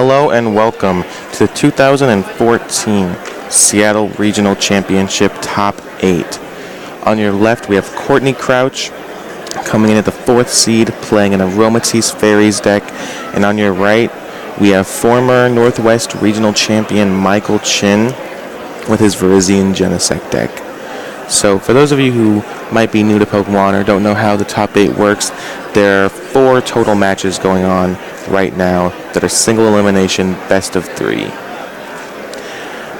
Hello and welcome to the 2014 Seattle Regional Championship Top 8. On your left, we have Courtney Crouch coming in at the 4th seed, playing an Aromatisse Fairies deck. And on your right, we have former Northwest Regional Champion Michael Chin with his Virizion Genesect deck. So for those of you who might be new to Pokemon or don't know how the top 8 works, there are 4 total matches going on right now that are single elimination best of 3.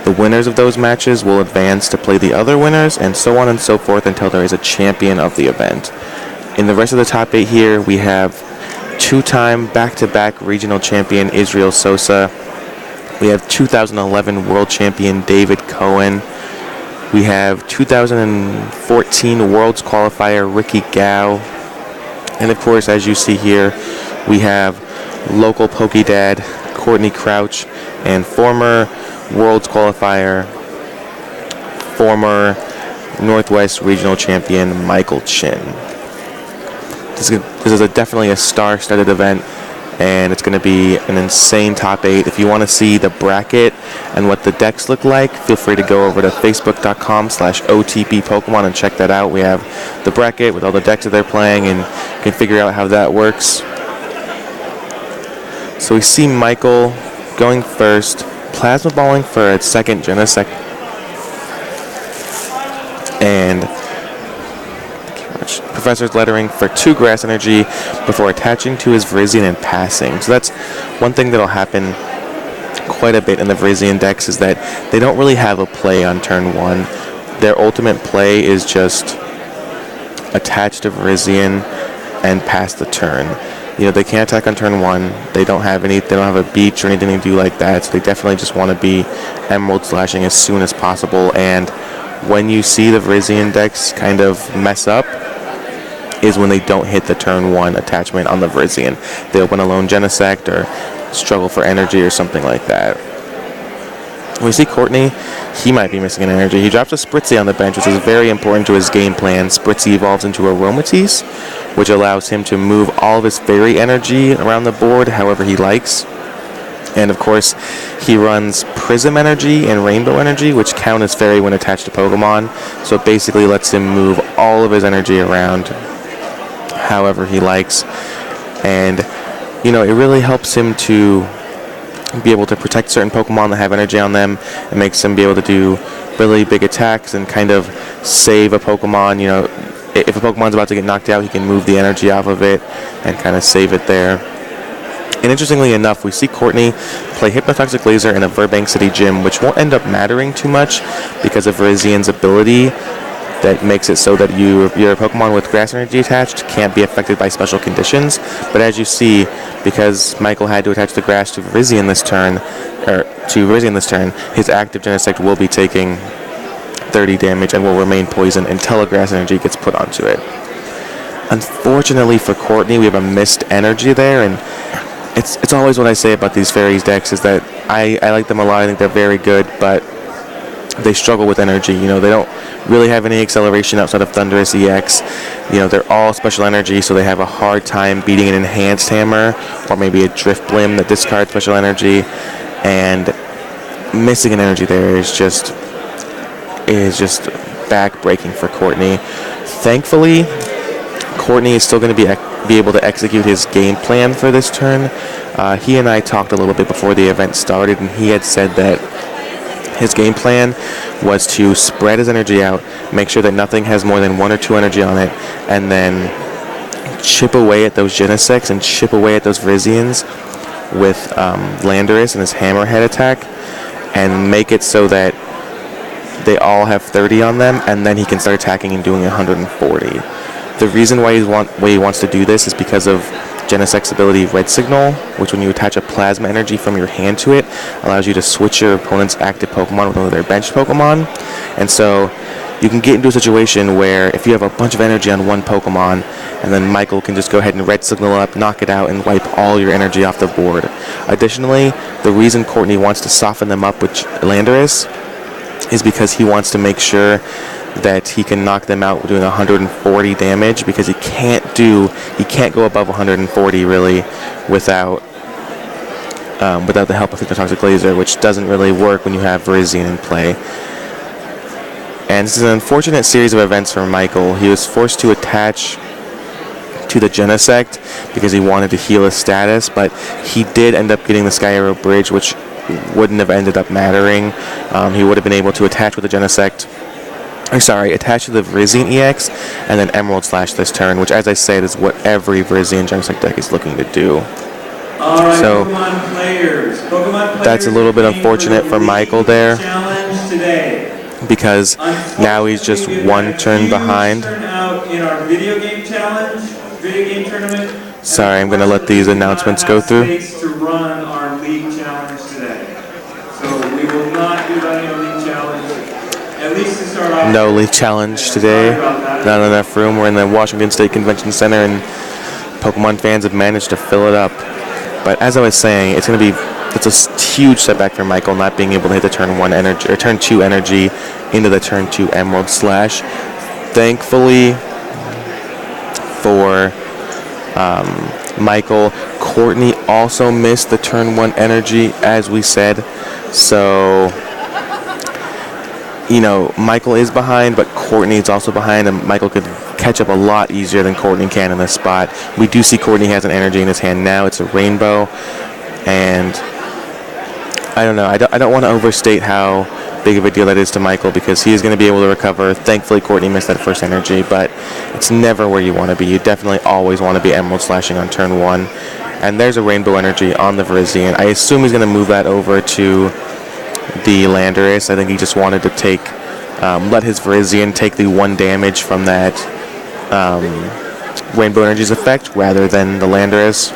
The winners of those matches will advance to play the other winners, and so on and so forth until there is a champion of the event. In the rest of the top 8 here, we have 2-time back-to-back regional champion Israel Sosa. We have 2011 world champion David Cohen. We have 2014 Worlds qualifier Ricky Gao. And of course, as you see here, we have local Pokedad Courtney Crouch and former Worlds qualifier, former Northwest Regional Champion Michael Chin. This is definitely a star-studded event, and it's going to be an insane top 8. If you want to see the bracket and what the decks look like, feel free to go over to facebook.com/OTP Pokemon and check that out. We have the bracket with all the decks that they're playing, and you can figure out how that works. So we see Michael going first, Plasma Balling for its second Genesect, and Professor's Lettering for 2 Grass Energy before attaching to his Virizion and passing. So that's one thing that'll happen quite a bit in the Virizion decks, is that they don't really have a play on turn 1. Their ultimate play is just attach to Virizion and pass the turn. You know, they can't attack on turn 1. They don't have a beach or anything to do like that, so they definitely just want to be Emerald Slashing as soon as possible. And when you see the Virizion decks kind of mess up is when they don't hit the turn 1 attachment on the Virizion. They open a lone Genesect or struggle for energy or something like that. When we see Courtney, he might be missing an energy. He drops a Spritzee on the bench, which is very important to his game plan. Spritzee evolves into Aromatisse, which allows him to move all of his fairy energy around the board however he likes. And of course, he runs Prism Energy and Rainbow Energy, which count as fairy when attached to Pokemon. So it basically lets him move all of his energy around however he likes. And, you know, it really helps him to be able to protect certain Pokemon that have energy on them. It makes him be able to do really big attacks and kind of save a Pokemon. You know, if a Pokemon's about to get knocked out, he can move the energy off of it and kind of save it there. And interestingly enough, we see Courtney play Hypnotoxic Laser in a Burbank City gym, which won't end up mattering too much because of Virizion's ability that makes it so that your Pokemon with Grass Energy attached can't be affected by special conditions. But as you see, because Michael had to attach the Grass to Virizion this turn, his active Genesect will be taking 30 damage and will remain poisoned until a Grass Energy gets put onto it. Unfortunately for Courtney, we have a missed energy there, and it's always what I say about these Fairies decks is that I like them a lot. I think they're very good, but they struggle with energy. You know, they don't really have any acceleration outside of Thunderous EX. You know, they're all special energy, so they have a hard time beating an Enhanced Hammer or maybe a Drift Blim that discards special energy. And missing an energy there is just back-breaking for Courtney. Thankfully, Courtney is still going to be able to execute his game plan for this turn. He and I talked a little bit before the event started, and he had said that his game plan was to spread his energy out, make sure that nothing has more than 1 or 2 energy on it, and then chip away at those Genesects and chip away at those Virizions with Landorus and his Hammerhead attack, and make it so that they all have 30 on them, and then he can start attacking and doing 140. The reason why he wants to do this is because of Genesect's ability Red Signal, which when you attach a Plasma Energy from your hand to it, allows you to switch your opponent's active Pokemon with one of their benched Pokemon. And so you can get into a situation where if you have a bunch of energy on one Pokemon, and then Michael can just go ahead and Red Signal up, knock it out, and wipe all your energy off the board. Additionally, the reason Courtney wants to soften them up with Landorus is because he wants to make sure that he can knock them out doing 140 damage, because he can't go above 140 really without without the help of Hypnotoxic Laser, which doesn't really work when you have Virizion in play. And this is an unfortunate series of events for Michael. He was forced to attach to the Genesect because he wanted to heal his status, but he did end up getting the Sky Arrow Bridge, which wouldn't have ended up mattering. He would have been able to attach with the Genesect, attach to the Virizion EX, and then Emerald Slash this turn, which, as I said, is what every Virizion Genesect deck is looking to do. Right, so Pokemon players, that's a little bit unfortunate for Michael there, because now he's just one turn behind. Turn out in our video game challenge, video game tournament. Sorry, I'm going to let these announcements go through. To run our league challenge today, so we will not be running a league challenge. At least to start off. No league challenge today. Not enough room. We're in the Washington State Convention Center, and Pokemon fans have managed to fill it up. But as I was saying, it's a huge setback for Michael not being able to hit the turn 1 energy or turn 2 energy into the turn 2 Emerald Slash. Thankfully for Michael, Courtney also missed the turn 1 energy, as we said. So, Michael is behind, but Courtney is also behind, and Michael could catch up a lot easier than Courtney can in this spot. We do see Courtney has an energy in his hand now. It's a Rainbow, and I don't know. I don't want to overstate how big of a deal that is to Michael, because he is going to be able to recover. Thankfully, Courtney missed that first energy, but it's never where you want to be. You definitely always want to be Emerald Slashing on turn 1. And there's a Rainbow energy on the Virizion. I assume he's going to move that over to the Landorus. I think he just wanted to let his Virizion take the 1 damage from that Rainbow Energy's effect rather than the Landorus.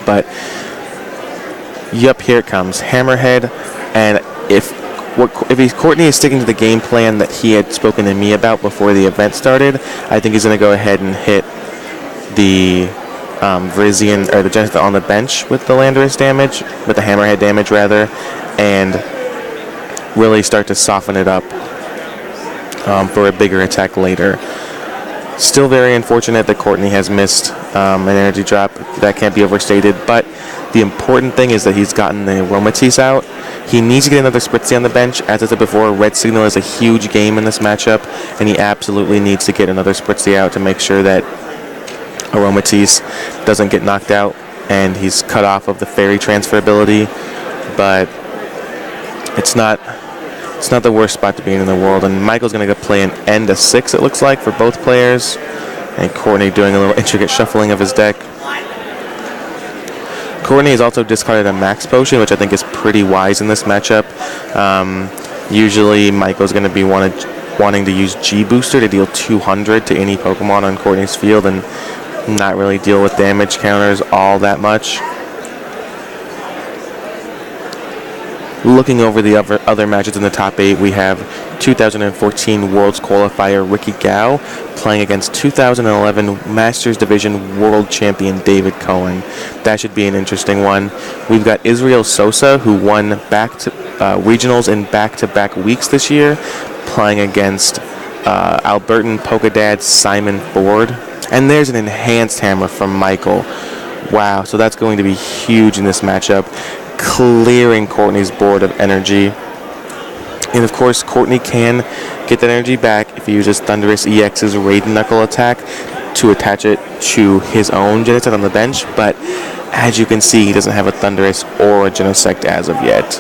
But yep, here it comes, Hammerhead. And if Courtney is sticking to the game plan that he had spoken to me about before the event started, I think he's going to go ahead and hit the Virizion, or the Genesect on the bench with the Landorus damage, with the Hammerhead damage rather, and really start to soften it up for a bigger attack later. Still very unfortunate that Courtney has missed an energy drop. That can't be overstated, but the important thing is that he's gotten the Aromatisse out. He needs to get another Spritzee on the bench. As I said before, Red Signal is a huge game in this matchup, and he absolutely needs to get another Spritzee out to make sure that Aromatisse doesn't get knocked out, and he's cut off of the Fairy transfer ability. But it's not the worst spot to be in the world, and Michael's going to go play an end of 6, it looks like, for both players, and Courtney doing a little intricate shuffling of his deck. Courtney has also discarded a Max Potion, which I think is pretty wise in this matchup. Usually Michael's going to be wanting to use G-Booster to deal 200 to any Pokemon on Courtney's field and not really deal with damage counters all that much. Looking over the other matches in the top 8, we have 2014 Worlds Qualifier Ricky Gao playing against 2011 Masters Division World Champion David Cohen. That should be an interesting one. We've got Israel Sosa, who won regionals in back-to-back weeks this year, playing against Albertan Polkadad Simon Ford. And there's an enhanced hammer from Michael. Wow, so that's going to be huge in this matchup, clearing Courtney's board of energy. And of course, Courtney can get that energy back if he uses Thundurus EX's Raid Knuckle attack to attach it to his own Genesect on the bench, but as you can see, he doesn't have a Thundurus or a Genesect as of yet.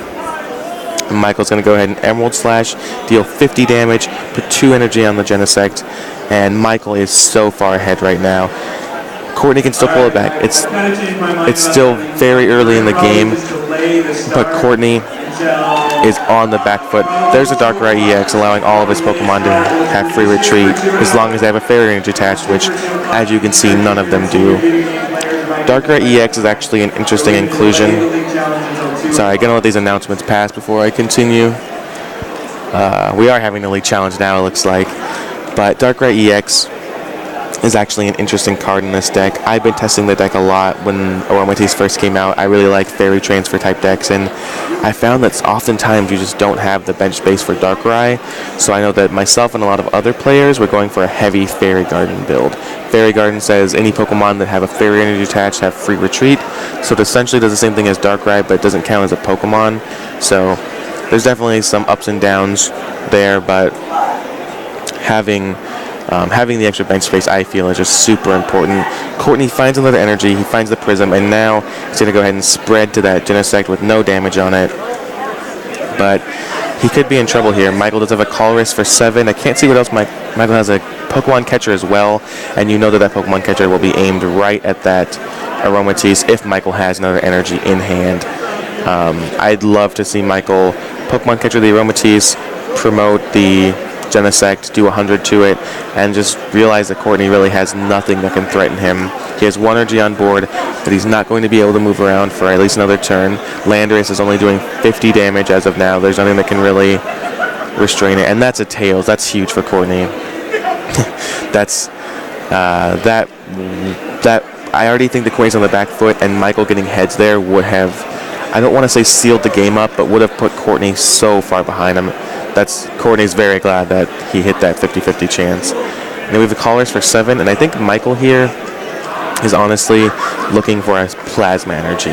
And Michael's going to go ahead and Emerald Slash, deal 50 damage, put 2 energy on the Genesect, and Michael is so far ahead right now. Courtney can still pull it back. It's still very early in the game, but Courtney is on the back foot. There's a Darkrai EX allowing all of his Pokemon to have free retreat as long as they have a Fairy Energy attached, which, as you can see, none of them do. Darkrai EX is actually an interesting inclusion. Sorry, I'm going to let these announcements pass before I continue. We are having a league challenge now, it looks like. But Darkrai EX is actually an interesting card in this deck. I've been testing the deck a lot when Aromatisse first came out. I really like fairy transfer type decks, and I found that oftentimes you just don't have the bench space for Darkrai. So I know that myself and a lot of other players were going for a heavy Fairy Garden build. Fairy Garden says any Pokemon that have a Fairy Energy attached have free retreat. So it essentially does the same thing as Darkrai, but it doesn't count as a Pokemon. So there's definitely some ups and downs there, but having the extra bench space, I feel, is just super important. Courtney finds another energy, he finds the Prism, and now he's going to go ahead and spread to that Genesect with no damage on it. But he could be in trouble here. Michael does have a Colress for 7. I can't see what else. Michael has a Pokemon Catcher as well, and you know that that Pokemon Catcher will be aimed right at that Aromatisse if Michael has another energy in hand. I'd love to see Michael Pokemon Catcher the Aromatisse, promote the Genesect, do 100 to it, and just realize that Courtney really has nothing that can threaten him. He has 1 energy on board, but he's not going to be able to move around for at least another turn. Landorus is only doing 50 damage as of now. There's nothing that can really restrain it, and that's a Tails. That's huge for Courtney. That's that I already think the Courtney's on the back foot, and Michael getting heads there would have, I don't want to say sealed the game up, but would have put Courtney so far behind him. That's Courtney's very glad that he hit that 50-50 chance. And then we have the Callers for 7, and I think Michael here is honestly looking for a Plasma Energy.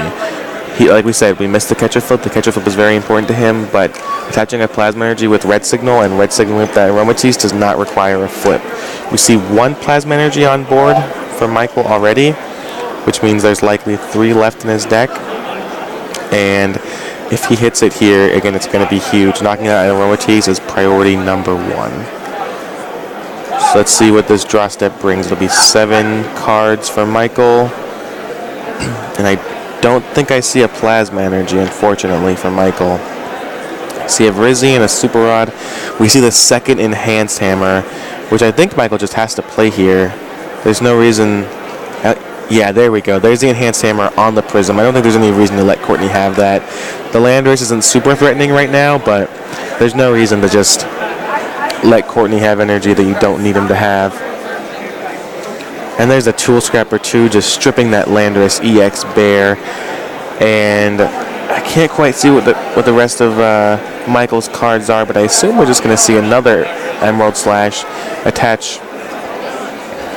He, like we said, we missed the Catcher Flip. The Catcher Flip is very important to him, but attaching a Plasma Energy with Red Signal and Red Signal with that Aromatisse does not require a flip. We see 1 Plasma Energy on board for Michael already, which means there's likely 3 left in his deck. And if he hits it here, again, it's going to be huge. Knocking out Aromatisse is priority number 1. So let's see what this draw step brings. It'll be 7 cards for Michael. And I don't think I see a Plasma Energy, unfortunately, for Michael. I see a Virizion, a Super Rod. We see the second Enhanced Hammer, which I think Michael just has to play here. There's no reason... yeah, there we go. There's the Enhanced Hammer on the Prism. I don't think there's any reason to let Courtney have that. The Landorus isn't super threatening right now, but there's no reason to just let Courtney have energy that you don't need him to have. And there's a Tool Scrapper 2 just stripping that Landorus EX Bear. And I can't quite see what the rest of Michael's cards are, but I assume we're just going to see another Emerald Slash attach.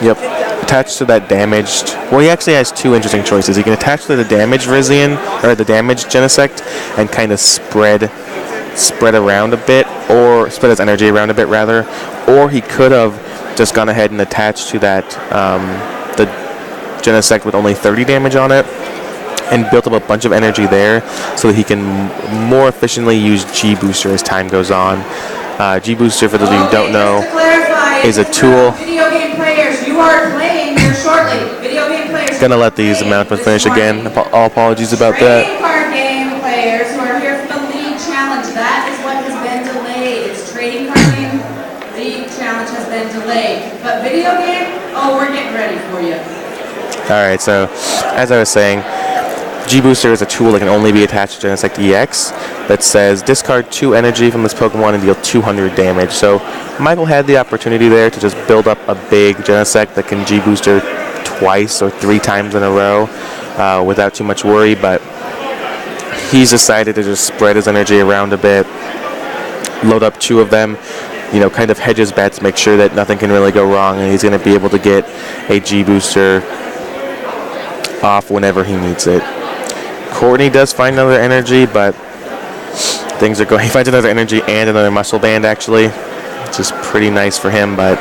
Yep. Attached to that damaged... Well, he actually has 2 interesting choices. He can attach to the damaged Virizion, or the damaged Genesect, and kind of spread around a bit, or spread his energy around a bit, rather. Or he could have just gone ahead and attached to that, the Genesect with only 30 damage on it, and built up a bunch of energy there, so that he can more efficiently use G-Booster as time goes on. G-Booster, for those of you who don't know, is a tool... Video game players, you are playing here shortly. Video game players. Gonna let these announcements finish again. All apologies about that. Trading card game players who are here for the League Challenge. That is what has been delayed. It's Trading Card Game League Challenge has been delayed. But video game, oh, we're getting ready for you. Alright, so as I was saying, G-Booster is a tool that can only be attached to Genesect EX that says discard 2 energy from this Pokemon and deal 200 damage. So Michael had the opportunity there to just build up a big Genesect that can G-Booster twice or 3 times in a row without too much worry, but he's decided to just spread his energy around a bit, load up 2 of them, you know, kind of hedge his bets, make sure that nothing can really go wrong, and he's going to be able to get a G-Booster off whenever he needs it. Courtney does find another energy, but things are going... He finds another energy and another Muscle Band, actually, which is pretty nice for him, but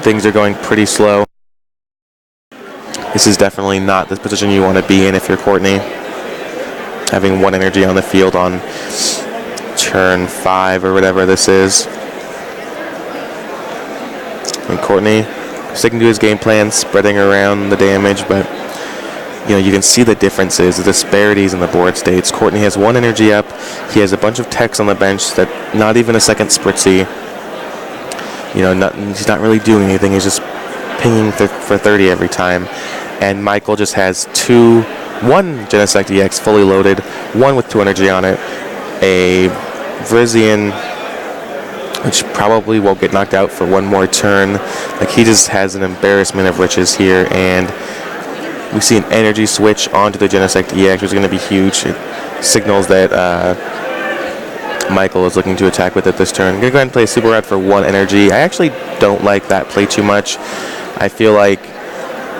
things are going pretty slow. This is definitely not the position you want to be in if you're Courtney. Having 1 energy on the field on turn 5 or whatever this is. And Courtney sticking to his game plan, spreading around the damage, but you know, you can see the differences, the disparities in the board states. Courtney has 1 energy up. He has a bunch of techs on the bench that not even a second Spritzy. You know, he's not really doing anything. He's just pinging for 30 every time. And Michael just has 1 Genesect EX fully loaded, 1 with 2 energy on it, a Virizion which probably won't get knocked out for one more turn. Like, he just has an embarrassment of riches here, and we see an energy switch onto the Genesect EX, which is going to be huge. It signals that Michael is looking to attack with it this turn. I'm going to go ahead and play a Super Rod for 1 energy. I actually don't like that play too much. I feel like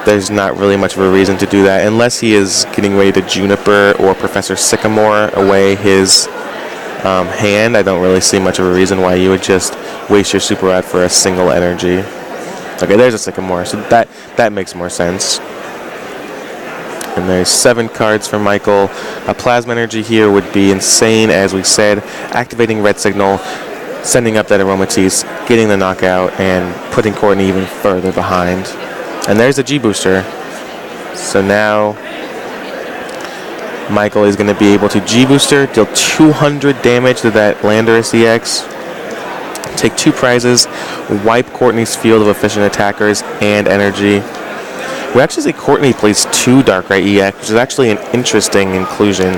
there's not really much of a reason to do that unless he is getting ready to Juniper or Professor Sycamore away his hand. I don't really see much of a reason why you would just waste your Super Rod for a single energy. Okay, there's a Sycamore, so that makes more sense. And there's 7 cards for Michael. A Plasma Energy here would be insane, as we said. Activating Red Signal, sending up that Aromatisse, getting the knockout, and putting Courtney even further behind. And there's a G-Booster. So now Michael is going to be able to G-Booster, deal 200 damage to that Landorus EX, take 2 prizes, wipe Courtney's field of efficient attackers and energy. We actually see Courtney plays 2 Darkrai EX, which is actually an interesting inclusion.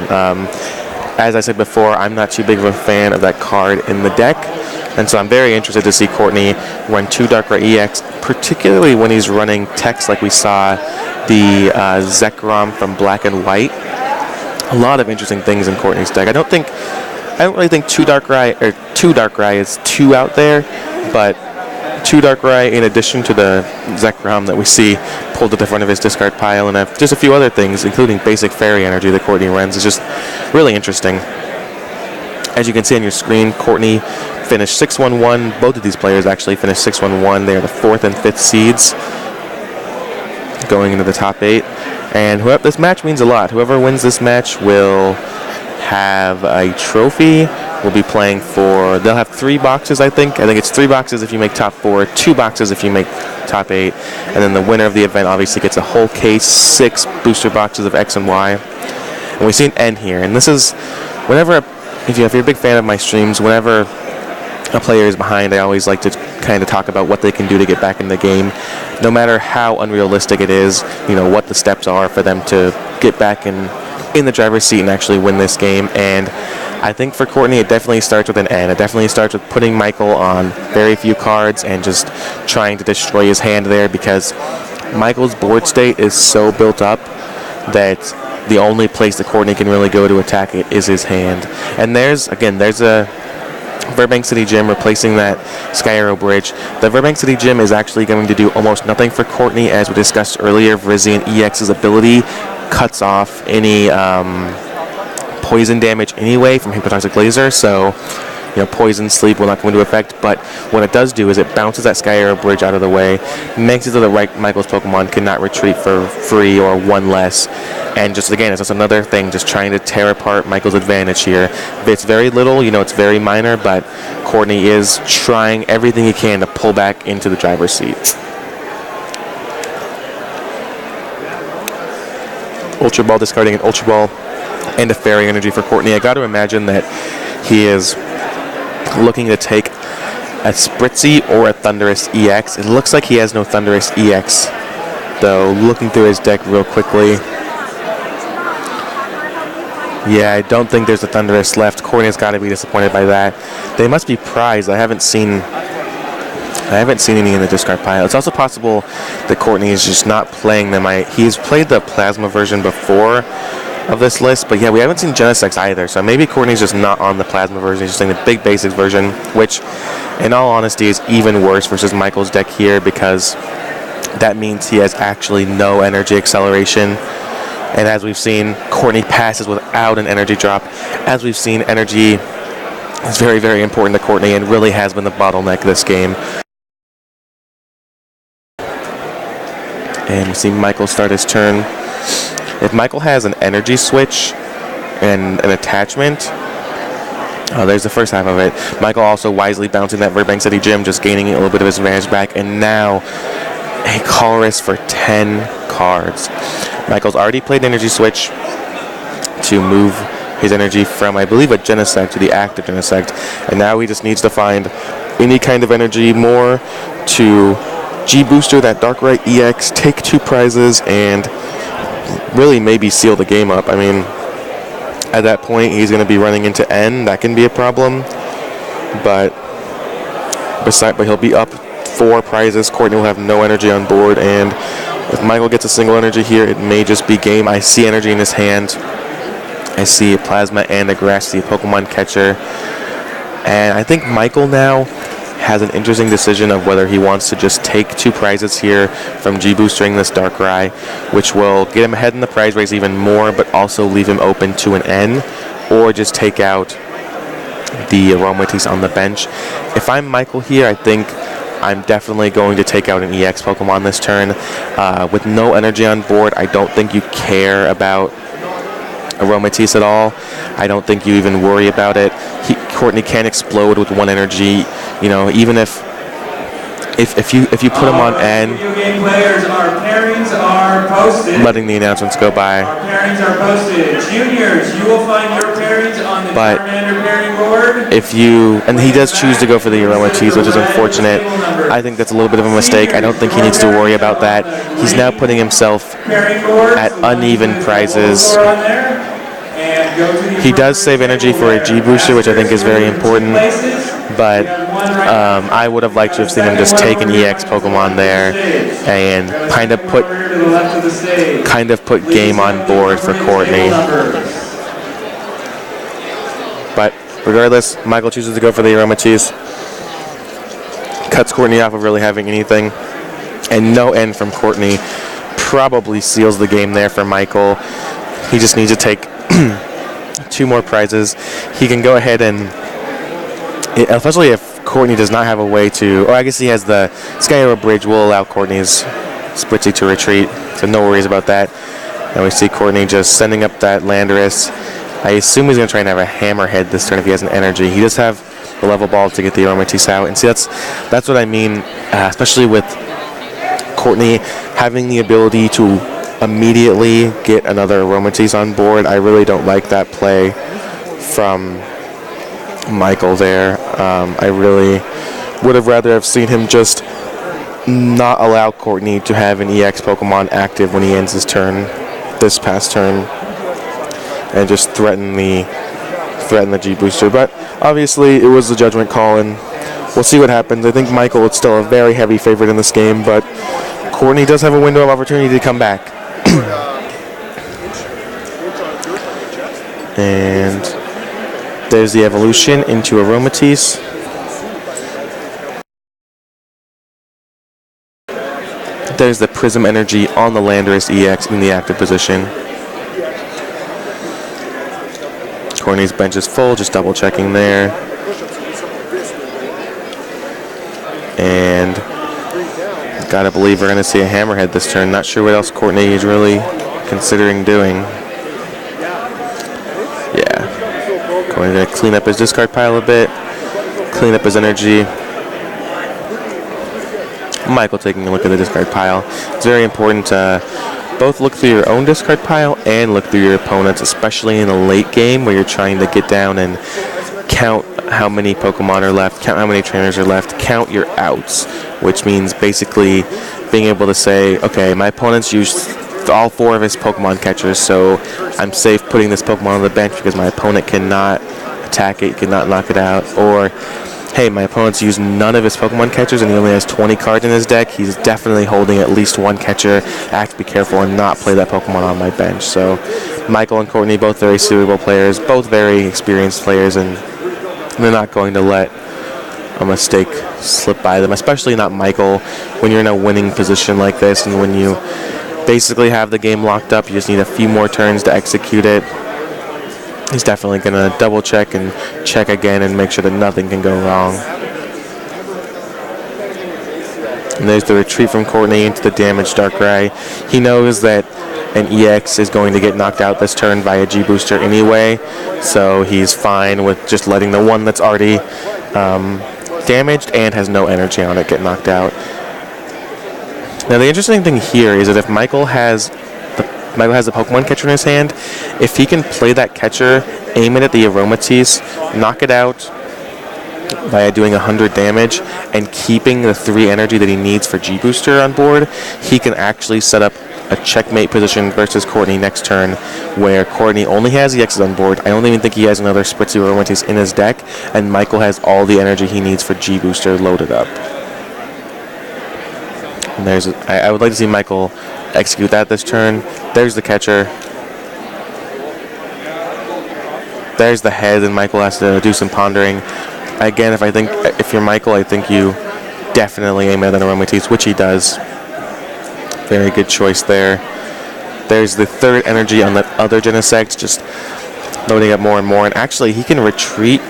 As I said before, I'm not too big of a fan of that card in the deck, and so I'm very interested to see Courtney run 2 Darkrai EX, particularly when he's running techs like we saw the Zekrom from Black and White. A lot of interesting things in Courtney's deck. I don't really think 2 Darkrai is too out there, but 2 Darkrai in addition to the Zekrom that we see pulled to the front of his discard pile, and just a few other things, including basic Fairy Energy that Courtney runs, is just really interesting. As you can see on your screen, Courtney finished 6-1-1. Both of these players actually finished 6-1-1. They are the 4th and 5th seeds going into the top 8. And this match means a lot. Whoever wins this match will have a trophy. We'll be playing for, they'll have 3 boxes, I think. I think it's 3 boxes if you make top 4, 2 boxes if you make top 8, and then the winner of the event obviously gets a whole case, 6 booster boxes of X and Y. And we see an N here, and this is, if you're a big fan of my streams, whenever a player is behind, I always like to kind of talk about what they can do to get back in the game, no matter how unrealistic it is, what the steps are for them to get back in the driver's seat and actually win this game. And I think for Courtney, it definitely starts with an N. It definitely starts with putting Michael on very few cards and just trying to destroy his hand there, because Michael's board state is so built up that the only place that Courtney can really go to attack it is his hand. And there's a Burbank City Gym replacing that Sky Arrow Bridge. The Burbank City Gym is actually going to do almost nothing for Courtney. As we discussed earlier, Virizion EX's ability cuts off any poison damage anyway from Hypnotoxic Laser, so poison, sleep will not come into effect, but what it does do is it bounces that Sky Arrow Bridge out of the way, makes it so that Michael's Pokemon cannot retreat for free or 1 less, and just again, it's just another thing, just trying to tear apart Michael's advantage here. It's very little, it's very minor, but Courtney is trying everything he can to pull back into the driver's seat. Ultra Ball, discarding an Ultra Ball and a Fairy Energy for Courtney. I got to imagine that he is looking to take a Spritzy or a Thundurus EX. It looks like he has no Thundurus EX, though. Looking through his deck real quickly. Yeah, I don't think there's a Thundurus left. Courtney's got to be disappointed by that. They must be prized. I haven't seen any in the discard pile. It's also possible that Courtney is just not playing them. He's played the Plasma version before of this list, but yeah, we haven't seen Genesect either, so maybe Courtney's just not on the Plasma version. He's just playing the big basics version, which in all honesty is even worse versus Michael's deck here, because that means he has actually no energy acceleration. And as we've seen, Courtney passes without an energy drop. As we've seen, energy is very, very important to Courtney and really has been the bottleneck this game. And we see Michael start his turn. If Michael has an energy switch and an attachment, there's the first half of it. Michael also wisely bouncing that Burbank City Gym, just gaining a little bit of his advantage back. And now a Colress for 10 cards. Michael's already played Energy Switch to move his energy from, I believe, a Genesect to the active Genesect. And now he just needs to find any kind of energy more to G-Booster that Darkrai EX, take 2 prizes, and really maybe seal the game up. I mean, at that point, he's going to be running into N. That can be a problem. But but he'll be up 4 prizes. Courtney will have no energy on board, and if Michael gets a single energy here, it may just be game. I see energy in his hand. I see a plasma and a grassy Pokemon catcher. And I think Michael now has an interesting decision of whether he wants to just take 2 prizes here from G-boostering this Darkrai, which will get him ahead in the prize race even more, but also leave him open to an N, or just take out the Aromatisse on the bench. If I'm Michael here, I think I'm definitely going to take out an EX Pokemon this turn. With no energy on board, I don't think you care about Aromatisse at all. I don't think you even worry about it. Courtney can explode with 1 energy. You know, even if you put him on N, video game players, our pairings are posted. letting the announcements go by. Our pairings are posted. Juniors, you will find your pairings on the Charmander pairing board. And he does choose to go for the Aromatisse, which is unfortunate. I think that's a little bit of a mistake. I don't think he needs to worry about that. He's now putting himself at uneven prizes. He does save energy for a G-booster, which I think is very important, but I would have liked to have seen him just take an EX Pokemon there and kind of put game on board for Courtney. But regardless, Michael chooses to go for the Aromatisse, cuts Courtney off of really having anything, and no N from Courtney probably seals the game there for Michael. He just needs to take 2 more prizes. He can go ahead and, especially if Courtney does not have a way to, or I guess he has the Sky Arrow Bridge will allow Courtney's Spritzee to retreat, so no worries about that. And we see Courtney just sending up that Landorus. I assume he's going to try and have a Hammerhead this turn if he has an energy. He does have the level ball to get the Aromatisse out, and see that's what I mean, especially with Courtney having the ability to immediately get another Aromatisse on board. I really don't like that play from Michael there. I really would have rather have seen him just not allow Courtney to have an EX Pokemon active when he ends his turn, this past turn, and just threaten the G-booster. But obviously it was a judgment call, and we'll see what happens. I think Michael is still a very heavy favorite in this game, but Courtney does have a window of opportunity to come back. And there's the evolution into Aromatisse. There's the Prism Energy on the Landorus EX in the active position. Courtney's bench is full, just double checking there. And gotta believe we're gonna see a Hammerhead this turn. Not sure what else Courtney is really considering doing. Yeah. Going to clean up his discard pile a bit, clean up his energy. Michael taking a look at the discard pile. It's very important to both look through your own discard pile and look through your opponent's, especially in a late game where you're trying to get down and count how many Pokemon are left, count how many trainers are left, count your outs, which means basically being able to say, okay, my opponent's used all 4 of his Pokemon catchers, so I'm safe putting this Pokemon on the bench because my opponent cannot attack it, cannot knock it out. Or, hey, my opponent's used none of his Pokemon catchers and he only has 20 cards in his deck. He's definitely holding at least 1 catcher. I have to be careful and not play that Pokemon on my bench. So Michael and Courtney, both very suitable players, both very experienced players, and they're not going to let a mistake slip by them, especially not Michael when you're in a winning position like this and when you basically have the game locked up. You just need a few more turns to execute it. He's definitely going to double check and check again and make sure that nothing can go wrong. And there's the retreat from Courtney into the damaged Darkrai. He knows that an EX is going to get knocked out this turn by a G-booster anyway, so he's fine with just letting the one that's already damaged and has no energy on it get knocked out. Now the interesting thing here is that if Michael has the Pokemon catcher in his hand, if he can play that catcher, aim it at the Aromatisse, knock it out by doing 100 damage, and keeping the 3 energy that he needs for G-Booster on board, he can actually set up a checkmate position versus Courtney next turn, where Courtney only has the X's on board. I don't even think he has another Spritzy or Romantis in his deck, and Michael has all the energy he needs for G-Booster loaded up. And I would like to see Michael execute that this turn. There's the catcher. There's the head, and Michael has to do some pondering. Again, if you're Michael, I think you definitely aim at an Aromatisse, which he does. Very good choice there. There's the third energy on the other Genesect, just loading up more and more. And actually, he can retreat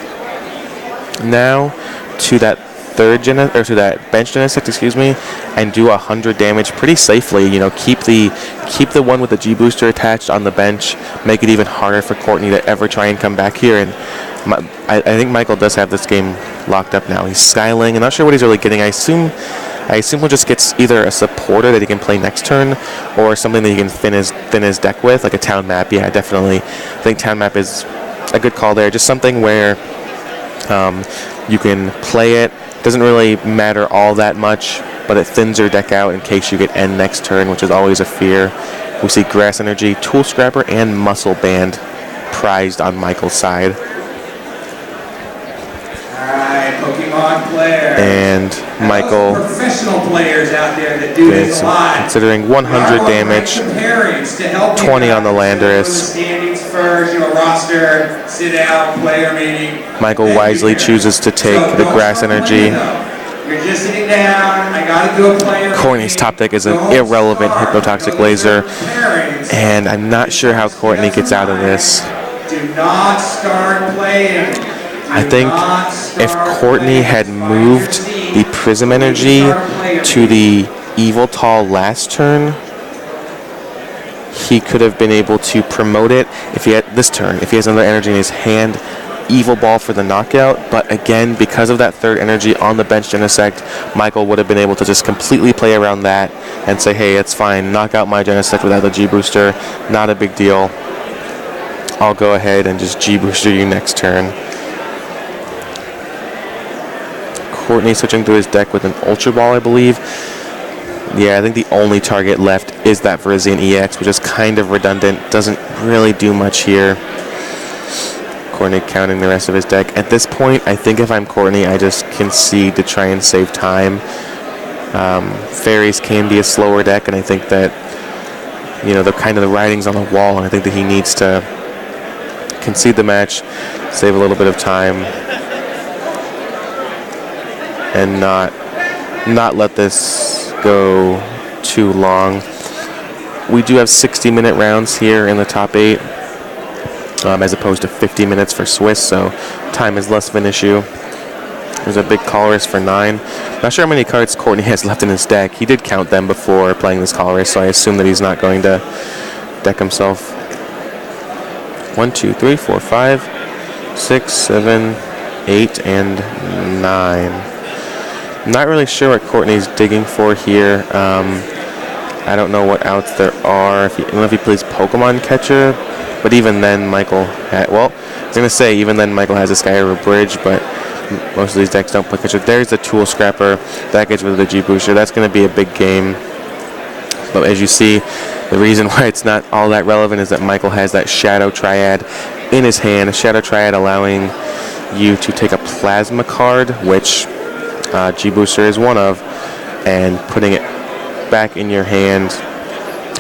now to that to that bench Genesect, excuse me, and do 100 damage pretty safely. You know, keep the one with the G booster attached on the bench, make it even harder for Courtney to ever try and come back here. And I think Michael does have this game locked up now. He's skyling. I'm not sure what he's really getting. I assume he'll just get either a supporter that he can play next turn, or something that he can thin his deck with, like a town map. Yeah, definitely. I think town map is a good call there. Just something where you can play it. Doesn't really matter all that much, but it thins your deck out in case you get end next turn, which is always a fear. We see Grass Energy, Tool Scrapper, and Muscle Band prized on Michael's side. Alright, Pokemon players. And Michael, professional players out there that do this a lot. Considering 100 damage, 20 on the Landorus. Standings first, roster, sit out, player meeting. Michael wisely chooses to take the Grass Energy. You're just sitting down. I gotta do a player. Courtney's top deck is an irrelevant Hypnotoxic Laser, and I'm not sure how Courtney gets out of this. Do not start playing. I think if Courtney had moved the Prism Energy to the Eviltal last turn, he could have been able to promote it if he had this turn. If he has another energy in his hand, Evil Ball for the knockout. But again, because of that third energy on the bench Genesect, Michael would have been able to just completely play around that and say, hey, it's fine, knock out my Genesect without the G-Booster, not a big deal. I'll go ahead and just G-Booster you next turn. Courtney switching through his deck with an Ultra Ball, I believe. Yeah, I think the only target left is that Virizion EX, which is kind of redundant. Doesn't really do much here. Courtney counting the rest of his deck. At this point, I think if I'm Courtney, I just concede to try and save time. Fairies can be a slower deck, and I think that, the writing's on the wall, and I think that he needs to concede the match, save a little bit of time, and not let this go too long. We do have 60-minute rounds here in the top 8, as opposed to 50 minutes for Swiss, so time is less of an issue. There's a big call risk for 9. Not sure how many cards Courtney has left in his deck. He did count them before playing this call risk, so I assume that he's not going to deck himself. 1, 2, 3, 4, 5, 6, 7, 8, and 9. Not really sure what Courtney's digging for here. I don't know what outs there are. I don't know if he plays Pokemon Catcher, but even then, Michael I was going to say, even then, Michael has a Sky River Bridge, but most of these decks don't play Catcher. There's the Tool Scrapper. That gets rid of the G-Booster. That's going to be a big game. But as you see, the reason why it's not all that relevant is that Michael has that Shadow Triad in his hand. A Shadow Triad allowing you to take a Plasma card, which G-Booster is one of, and putting it back in your hand.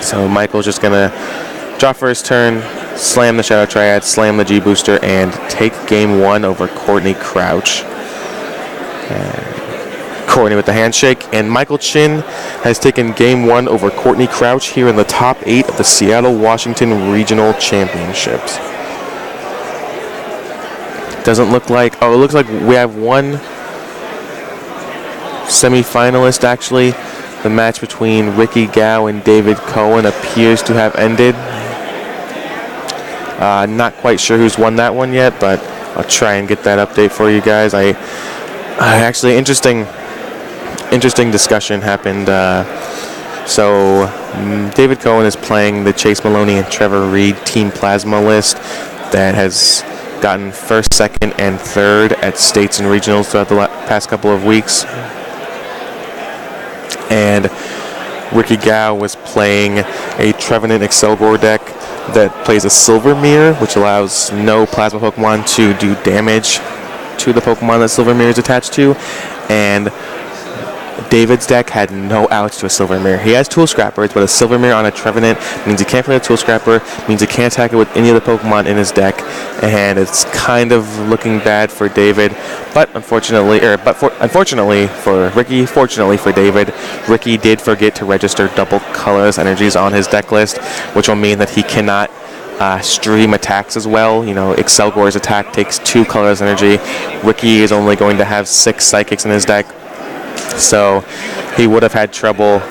So Michael's just going to draw for his turn, slam the Shadow Triad, slam the G-Booster, and take game 1 over Courtney Crouch. Courtney with the handshake, and Michael Chin has taken game 1 over Courtney Crouch here in the top 8 of the Seattle-Washington Regional Championships. Doesn't look like, it looks like we have one semi-finalist actually. The match between Ricky Gao and David Cohen appears to have ended. Not quite sure who's won that one yet, but I'll try and get that update for you guys. Actually, interesting discussion happened. So David Cohen is playing the Chase Maloney and Trevor Reed Team Plasma list that has gotten first, second, and third at states and regionals throughout the past couple of weeks. And Ricky Gao was playing a Trevenant Excelgor deck that plays a Silver Mirror, which allows no Plasma Pokemon to do damage to the Pokemon that Silver Mirror is attached to, and David's deck had no outs to a Silver Mirror. He has Tool Scrappers, but a Silver Mirror on a Trevenant means he can't play a Tool Scrapper, means he can't attack it with any of the Pokemon in his deck, and it's kind of looking bad for David. But unfortunately for Ricky, fortunately for David, Ricky did forget to register double colorless energies on his deck list, which will mean that he cannot stream attacks as well. You know, Excelgor's attack takes 2 colorless energy. Ricky is only going to have 6 Psychics in his deck, so he would have had trouble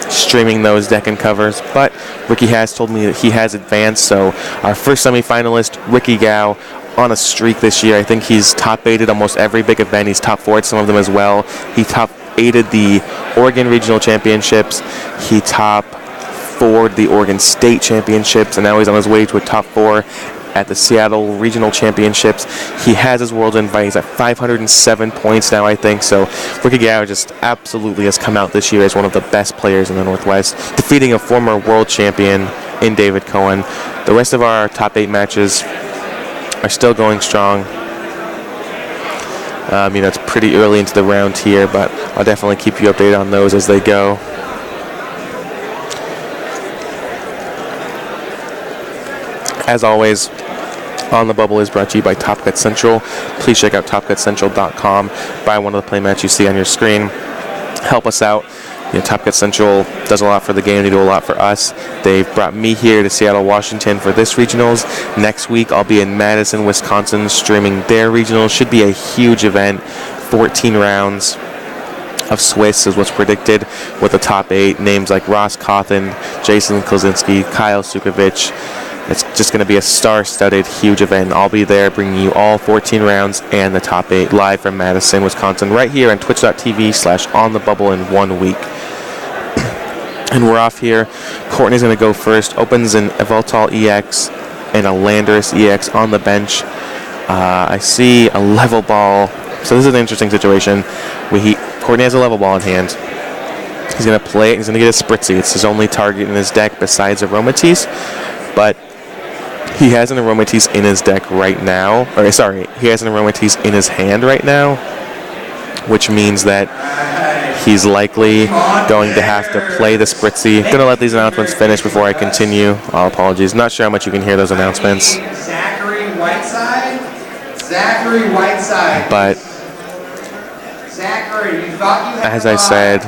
streaming those deck and covers. But Ricky has told me that he has advanced, so our first semi-finalist, Ricky Gao, on a streak this year. I think he's top 8'd almost every big event. He's top 4'd some of them as well. He top 8'd the Oregon Regional Championships. He top 4'd the Oregon State Championships, and now he's on his way to a top 4 at the Seattle Regional Championships. He has his world invite. He's at 507 points now, I think. So Ricky Gao just absolutely has come out this year as one of the best players in the Northwest, defeating a former world champion in David Cohen. The rest of our top 8 matches are still going strong. You know, it's pretty early into the round here, but I'll definitely keep you updated on those as they go. As always, On the Bubble is brought to you by Top Cut Central. Please check out topcutcentral.com. Buy one of the play mats you see on your screen. Help us out. You know, Top Cut Central does a lot for the game. They do a lot for us. They've brought me here to Seattle, Washington for this regionals. Next week, I'll be in Madison, Wisconsin, streaming their regionals. Should be a huge event. 14 rounds of Swiss is what's predicted, with the top 8 names like Ross Cawthon, Jason Klosinski, Kyle Sukovich. It's just going to be a star-studded, huge event. I'll be there bringing you all 14 rounds and the top 8 live from Madison, Wisconsin, right here on twitch.tv/onthebubble in 1 week. And we're off here. Courtney's going to go first. Opens an Evoltal EX and a Landorus EX on the bench. I see a level ball. So this is an interesting situation. Courtney has a level ball in hand. He's going to play it. He's going to get a Spritzee. It's his only target in his deck besides Aromatisse. But he has an Aromatisse in his deck right now. He has an Aromatisse in his hand right now, which means that he's likely going to have to play the Spritzee. Going to let these announcements finish before I continue. All apologies. Not sure how much you can hear those announcements. Zachary Whiteside. But Zachary, you thought you had as I said,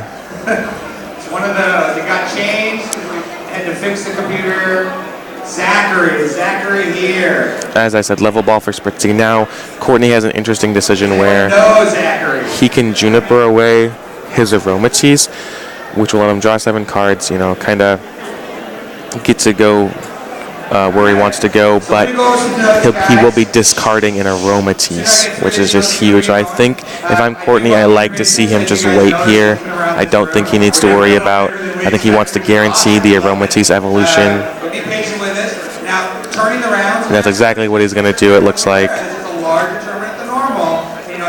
it's one of those. It got changed. We had to fix the computer. Zachary here. As I said, level ball for Spritzee. Now, Courtney has an interesting decision where he can Juniper away his Aromatisse, which will let him draw 7 cards, you know, kind of get to go where he wants to go, but he will be discarding an Aromatisse, which is just huge. I think if I'm Courtney, I like to see him just wait here. I don't think he needs to worry about. I think he wants to guarantee the Aromatisse evolution. And that's exactly what he's going to do, it looks like.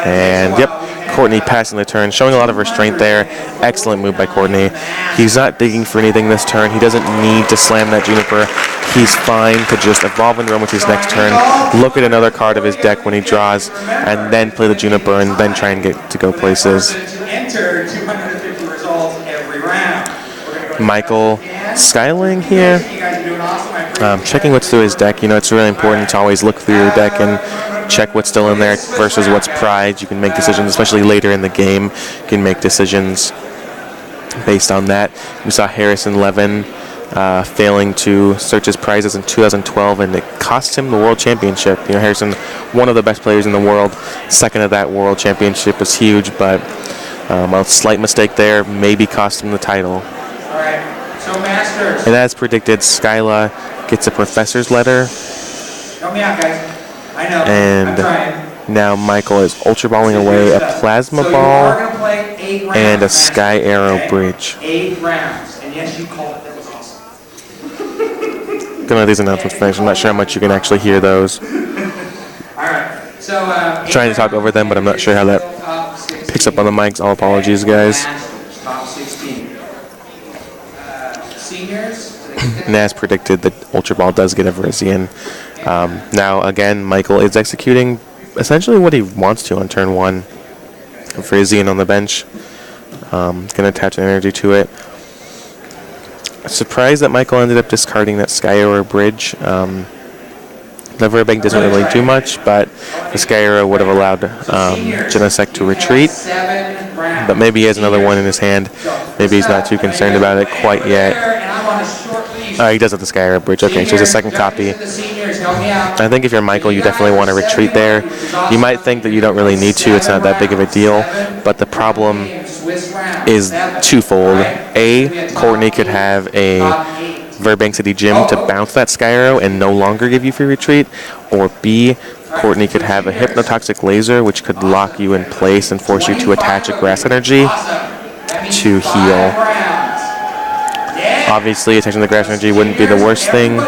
And yep, Courtney passing the turn, showing a lot of restraint there. Excellent move by Courtney. He's not digging for anything this turn. He doesn't need to slam that Juniper. He's fine to just evolve into Aromatisse next turn, look at another card of his deck when he draws, and then play the Juniper and then try and get to go places. Michael Skyling here. Checking what's through his deck. You know, it's really important to always look through your deck and check what's still in there versus what's prized. You can make decisions, especially later in the game. You can make decisions based on that. We saw Harrison Levin failing to search his prizes in 2012, and it cost him the World Championship. You know, Harrison, one of the best players in the world. Second of that World Championship was huge, but a slight mistake there maybe cost him the title. All right. So Masters. And as predicted, Skyla gets a Professor's Letter. Help me out, guys. I know. And now Michael is Ultra Balling away a Plasma Ball and a Sky Arrow Bridge. 8 rounds. And yes, you called it. That was awesome. Gonna let these announcements finish. I'm not sure how much you can actually hear those. All right. So trying to talk over them, but I'm not sure how that picks up on the mics. All apologies, guys. Top 16. And as predicted, the Ultra Ball does get a Virizion. Now, again, Michael is executing essentially what he wants to on turn 1. Virizion on the bench. Going to attach an energy to it. Surprised that Michael ended up discarding that Sky Arrow bridge. The Verbank doesn't really do much, but the Sky Arrow would have allowed Genesect to retreat. But maybe he has another one in his hand. Maybe he's not too concerned about it quite yet. He does have the Sky Arrow bridge. Okay, so there's a second copy. I think if you're Michael, you definitely want to retreat there. You might think that you don't really need to. It's not that big of a deal. But the problem is twofold. A, Courtney could have a Verbank City Gym to bounce that Sky Arrow and no longer give you free retreat. Or B, Courtney could have a Hypnotoxic Laser, which could lock you in place and force you to attach a Grass Energy to heal. Obviously, attaching the Grass Energy wouldn't be the worst thing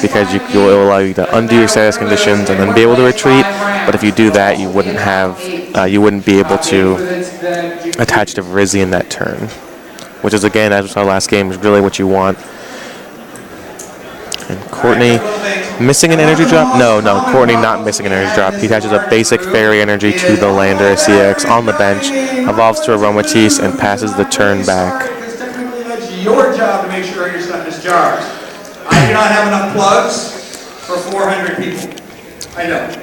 because it will allow you to undo your status conditions and then be able to retreat. But if you do that, you wouldn't be able to attach to Virizion that turn, which is, again, as we saw last game, is really what you want. And Courtney missing an energy drop? No, Courtney not missing an energy drop. He attaches a basic Fairy Energy to the Lander CX on the bench, evolves to Aromatisse, and passes the turn back. Your job to make sure your stuff is charged. I do not have enough plugs for 400 people. I don't.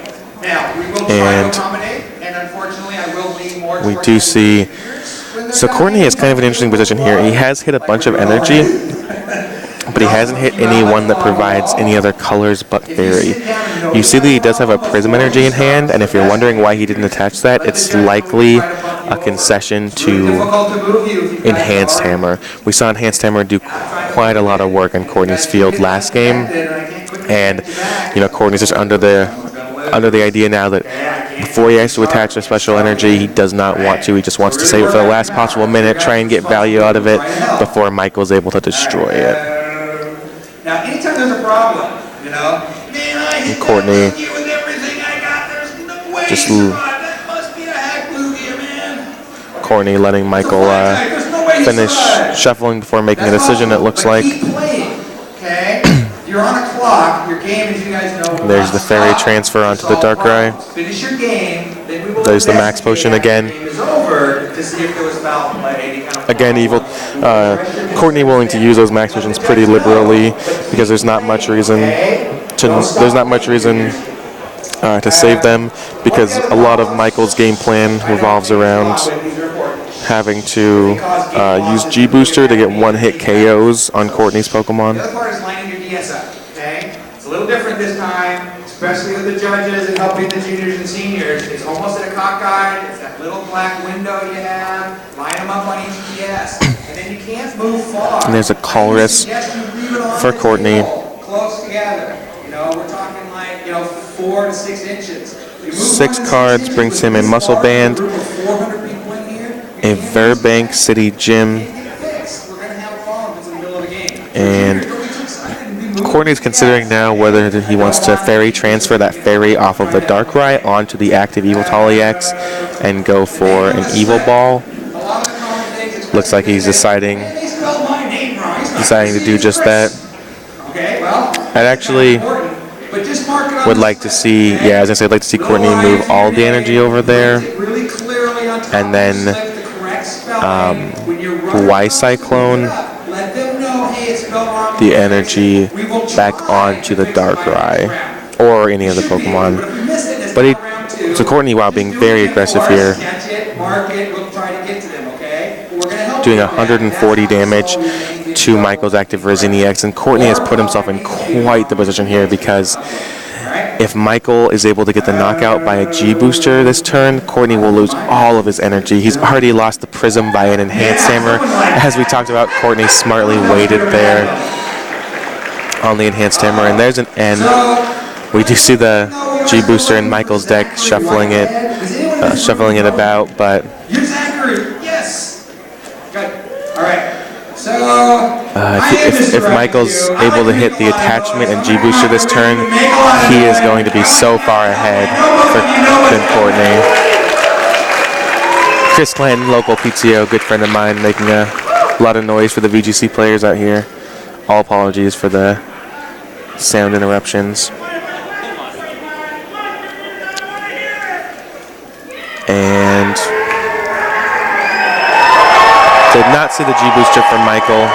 Now, we will try to accommodate, and unfortunately, I will lean more towards... We do see... So Courtney is kind of an interesting position here. He has hit a bunch of energy, but he hasn't hit any one that provides any other colors but Fairy. You see that he does have a Prism Energy in hand, and if you're wondering why he didn't attach that, it's likely a concession to Enhanced Hammer. We saw Enhanced Hammer do quite a lot of work on Courtney's field last game, and Courtney's just under the idea now that before he has to attach a special energy, he does not want to. He just wants to save it for the last possible minute, try and get value out of it before Michael's able to destroy it. Now, anytime there's a problem, man, I hit Courtney you with everything I got. There's no way just that must be a hack Lugia, man. Courtney letting Michael finish shuffling before making a decision, it looks like. Okay? You're on a clock. Your game, as you guys know, there's the Fairy transfer onto the Darkrai. Finish your game. Then we will there's the Max Potion again. Again, Courtney willing to use those Max Potions pretty liberally because there's not much reason to save them, because a lot of Michael's game plan revolves around having to use G-Booster to get one-hit KOs on Courtney's Pokemon. The other part is lining your DS up, okay? It's a little different this time, especially with the judges and helping the juniors and seniors. It's almost at a cockeyed. It's that little black window you have. Line them up on each DS. And then you can't move far. And there's a Colress for Courtney. Close together. We're talking like, 4 to 6 inches. 6 cards brings him a Muscle Band, a Verbank City Gym, and Courtney's considering now whether he wants to Fairy transfer that Fairy off of the Darkrai onto the active Evoltali X and go for an Evil Ball. Looks like he's deciding to do just that. I'd actually would like to see, I'd like to see Courtney move all the energy over there, and then Y-Cyclone the energy back onto the Darkrai or any other Pokemon. But Courtney, while being very aggressive here, doing 140 damage to Michael's active Virizion EX, and Courtney has put himself in quite the position here, because if Michael is able to get the knockout by a G-Booster this turn, Courtney will lose all of his energy. He's already lost the Prism by an Enhanced Hammer. As we talked about, Courtney smartly waited there on the Enhanced Hammer, and there's an end. We do see the G-Booster in Michael's deck shuffling it about, but if Michael's able to hit the attachment and G-Booster this turn, he is going to be so far ahead for Courtney. Chris Clanton, local PTO, good friend of mine, making a lot of noise for the VGC players out here. All apologies for the sound interruptions. And did not see the G booster from Michael.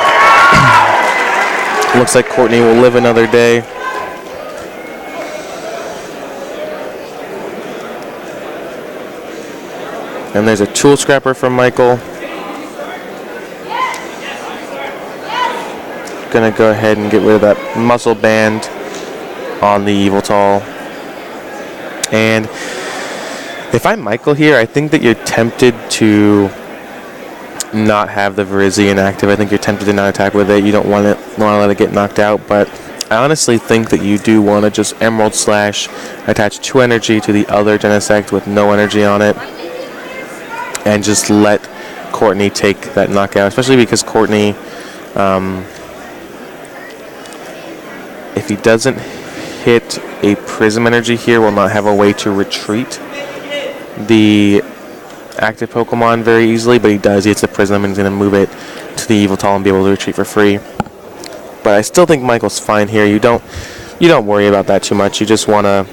Looks like Courtney will live another day. And there's a tool scrapper from Michael. Gonna go ahead and get rid of that muscle band on the Eviltall. And if I'm Michael here, I think that you're tempted to not have the Virizion active. I think you're tempted to not attack with it. You don't want to let it get knocked out, but I honestly think that you do want to just Emerald Slash, attach 2 energy to the other Genesect with no energy on it, and just let Courtney take that knockout, especially because Courtney, if he doesn't hit a Prism energy here, will not have a way to retreat the active Pokemon very easily, but he does. He hits the Prism and he's going to move it to the Eviltall and be able to retreat for free. But I still think Michael's fine here. You don't worry about that too much. You just want to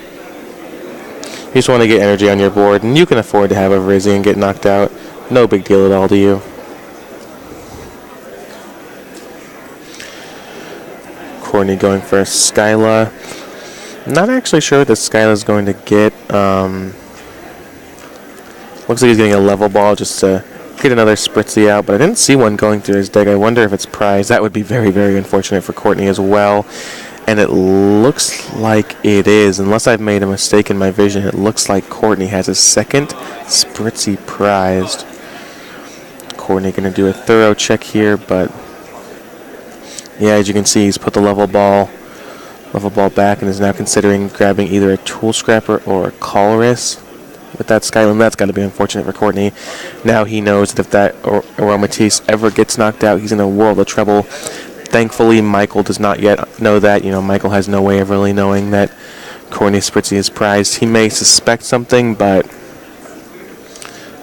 get energy on your board, and you can afford to have a Virizion get knocked out. No big deal at all to you. Courtney going for a Skyla. Not actually sure what the Skyla's going to get. Looks like he's getting a level ball just to get another Spritzee out, but I didn't see one going through his deck. I wonder if it's prized. That would be very, very unfortunate for Courtney as well. And it looks like it is. Unless I've made a mistake in my vision, it looks like Courtney has a second Spritzee prized. Courtney going to do a thorough check here, but yeah, as you can see, he's put the level ball back and is now considering grabbing either a Tool Scrapper or a Colress. With that Skyland, that's got to be unfortunate for Courtney. Now he knows that if that Aromatisse ever gets knocked out, he's in a world of trouble. Thankfully, Michael does not yet know that. You know, Michael has no way of really knowing that Courtney Spritzee is prized. He may suspect something, but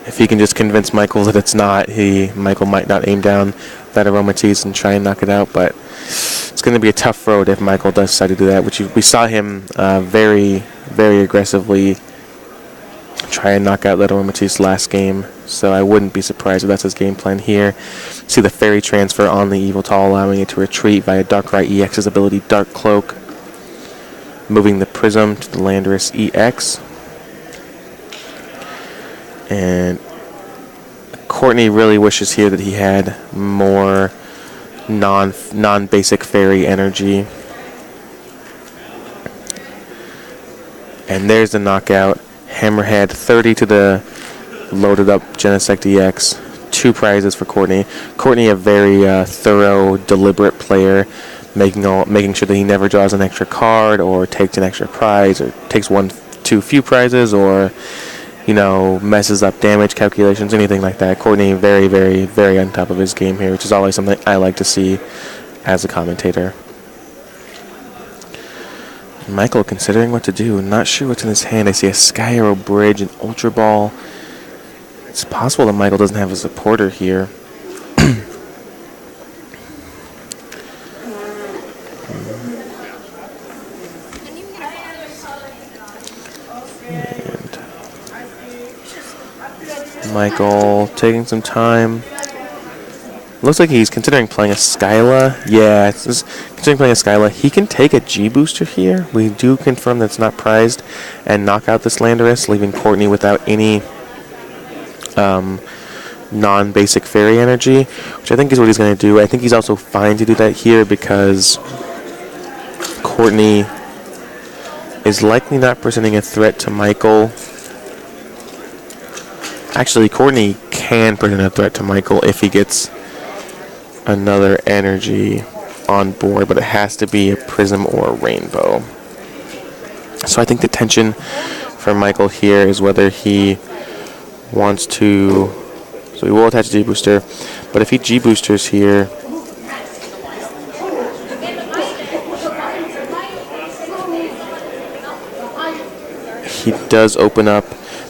if he can just convince Michael that it's not, Michael might not aim down that Aromatisse and try and knock it out. But it's going to be a tough road if Michael does decide to do that, which we saw him very, very aggressively try and knock out that Aromatisse last game, so I wouldn't be surprised if that's his game plan here. See the Fairy transfer on the Eviltall, allowing it to retreat via Darkrai EX's ability Dark Cloak, moving the Prism to the Landorus EX. And Courtney really wishes here that he had more non-basic Fairy energy. And there's the knockout. Hammerhead, 30 to the loaded up Genesect EX. 2 prizes for Courtney. Courtney, a very thorough, deliberate player, making sure that he never draws an extra card or takes an extra prize or takes too few prizes or, messes up damage calculations, anything like that. Courtney, very, very, very on top of his game here, which is always something I like to see as a commentator. Michael considering what to do. Not sure what's in his hand. I see a Sky Arrow Bridge, an Ultra Ball. It's possible that Michael doesn't have a supporter here. And Michael taking some time. Looks like he's considering playing a Skyla. Yeah, considering playing a Skyla. He can take a G-Booster here. We do confirm that it's not prized and knock out this Landorus, leaving Courtney without any non-basic Fairy energy, which I think is what he's going to do. I think he's also fine to do that here because Courtney is likely not presenting a threat to Michael. Actually, Courtney can present a threat to Michael if he gets another energy on board, but it has to be a Prism or a Rainbow. So I think the tension for Michael here is whether he wants to, so he will attach a G-Booster, but if he G-Boosters here, he does open up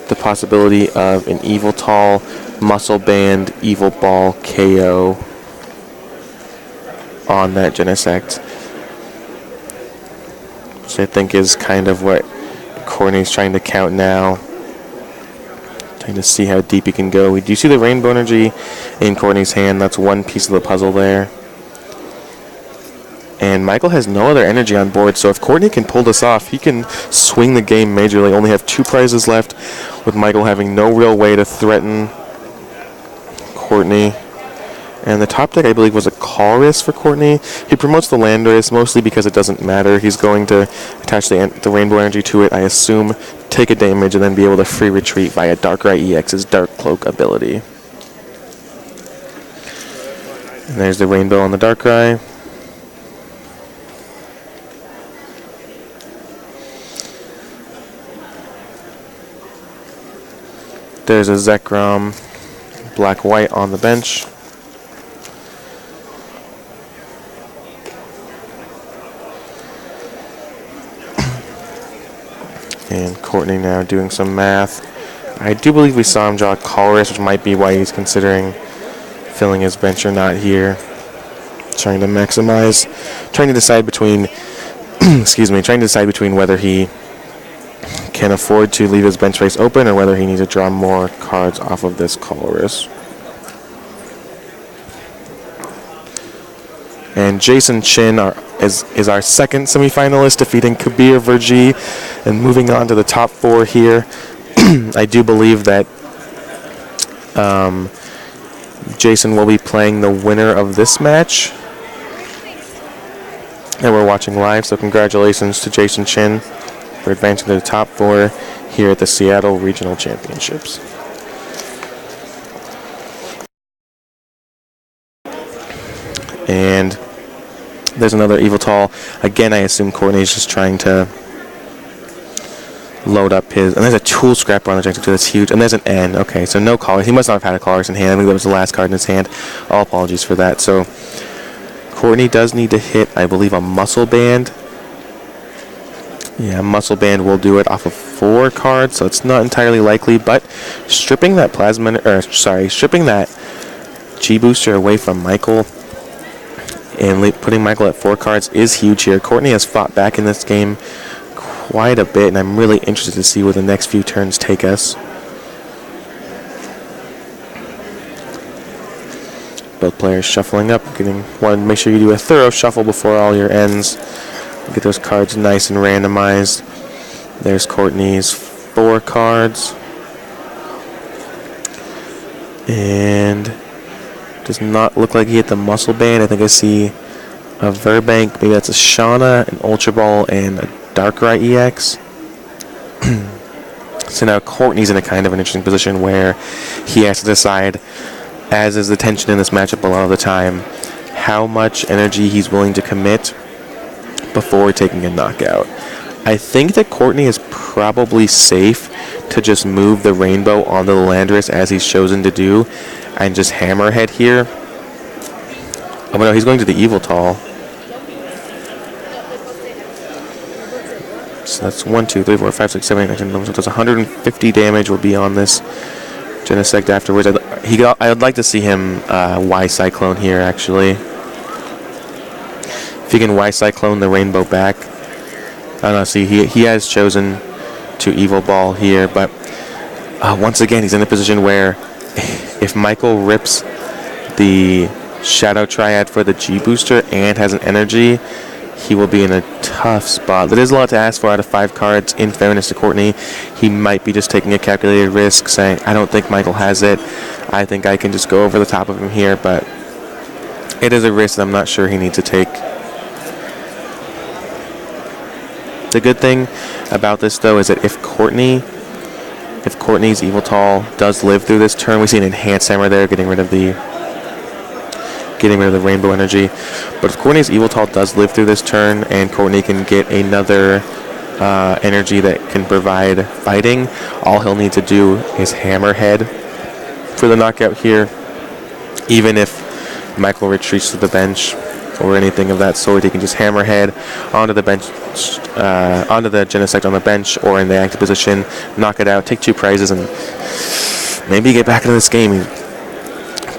the possibility of an Eviltall, Muscle Band, Evil Ball, KO. on that Genesect. Which I think is kind of what Courtney's trying to count now. Trying to see how deep he can go. We do see the rainbow energy in Courtney's hand. That's one piece of the puzzle there. And Michael has no other energy on board, so if Courtney can pull this off, he can swing the game majorly. Only have 2 prizes left, with Michael having no real way to threaten Courtney. And the top deck, I believe, was a call risk for Courtney. He promotes the land risk mostly because it doesn't matter. He's going to attach the rainbow energy to it, I assume, take a damage, and then be able to free retreat via Darkrai EX's Dark Cloak ability. And there's the rainbow on the Darkrai. There's a Zekrom black-white on the bench. And Courtney now doing some math. I do believe we saw him draw a call risk, which might be why he's considering filling his bench or not here. Trying to maximize, trying to decide between, trying to decide between whether he can afford to leave his bench space open or whether he needs to draw more cards off of this call risk. And Jason Chin is our second semifinalist, defeating Kabir Verji and moving on to the top 4 here. I do believe that Jason will be playing the winner of this match. And we're watching live, so congratulations to Jason Chin for advancing to the top 4 here at the Seattle Regional Championships. And there's another Eviltal. Again, I assume Courtney's just trying to load up his... And there's a tool scrapper on the Genesect, that's huge. And there's an N. Okay, so no callers. He must not have had a callers in hand. I think that was the last card in his hand. All apologies for that. So Courtney does need to hit, I believe, a Muscle Band. Yeah, Muscle Band will do it off of 4 cards, so it's not entirely likely. But stripping that stripping that G-Booster away from Michael and putting Michael at 4 cards is huge here. Courtney has fought back in this game quite a bit, and I'm really interested to see where the next few turns take us. Both players shuffling up, want to make sure you do a thorough shuffle before all your ends. Get those cards nice and randomized. There's Courtney's 4 cards. And does not look like he hit the Muscle Band. I think I see a Verbank. Maybe that's a Shauna, an Ultra Ball, and a Darkrai EX. So now Courtney's in a kind of an interesting position where he has to decide, as is the tension in this matchup a lot of the time, how much energy he's willing to commit before taking a knockout. I think that Courtney is probably safe to just move the rainbow onto the Landorus as he's chosen to do and just hammerhead here. Oh no, he's going to the Eviltal. So that's 1, 2, 3, 4, 5, 6, 7, 8, 9, 10, 11. So that's 150 damage will be on this Genesect afterwards. I'd like to see him Y Cyclone here, actually. If he can Y Cyclone the rainbow back. I don't know, see, he has chosen to Evil Ball here, but once again, he's in a position where if Michael rips the Shadow Triad for the G-Booster and has an energy, he will be in a tough spot. That is a lot to ask for out of 5 cards. In fairness to Courtney, he might be just taking a calculated risk, saying, I don't think Michael has it. I think I can just go over the top of him here, but it is a risk that I'm not sure he needs to take. The good thing about this, though, is that if Courtney's Eviltal does live through this turn, we see an Enhanced Hammer there, getting rid of the rainbow energy. But if Courtney's Eviltal does live through this turn and Courtney can get another energy that can provide fighting, all he'll need to do is Hammerhead for the knockout here. Even if Michael retreats to the bench or anything of that sort, he can just Hammerhead onto the bench, onto the Genesect on the bench or in the active position, knock it out, take 2 prizes, and maybe get back into this game. He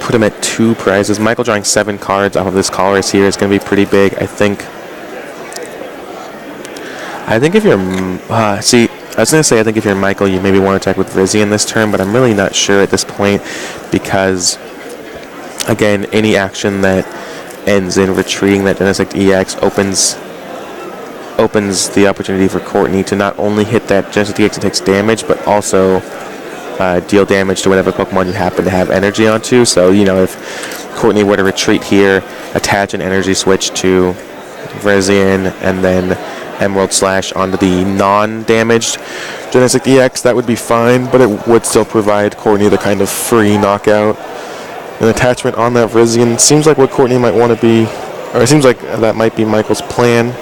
put him at 2 prizes. Michael drawing 7 cards off of this call race here is going to be pretty big. I think if you're I was going to say I think if you're Michael, you maybe want to attack with Virizion this turn, but I'm really not sure at this point because, again, any action that ends in retreating that Genesect EX opens the opportunity for Courtney to not only hit that Genesect EX and takes damage, but also deal damage to whatever Pokemon you happen to have energy onto. So, if Courtney were to retreat here, attach an energy switch to Virizion, and then Emerald Slash onto the non-damaged Genesect EX, that would be fine, but it would still provide Courtney the kind of free knockout. An attachment on that Virizion seems like what Courtney might want to be, or it seems like that might be Michael's plan.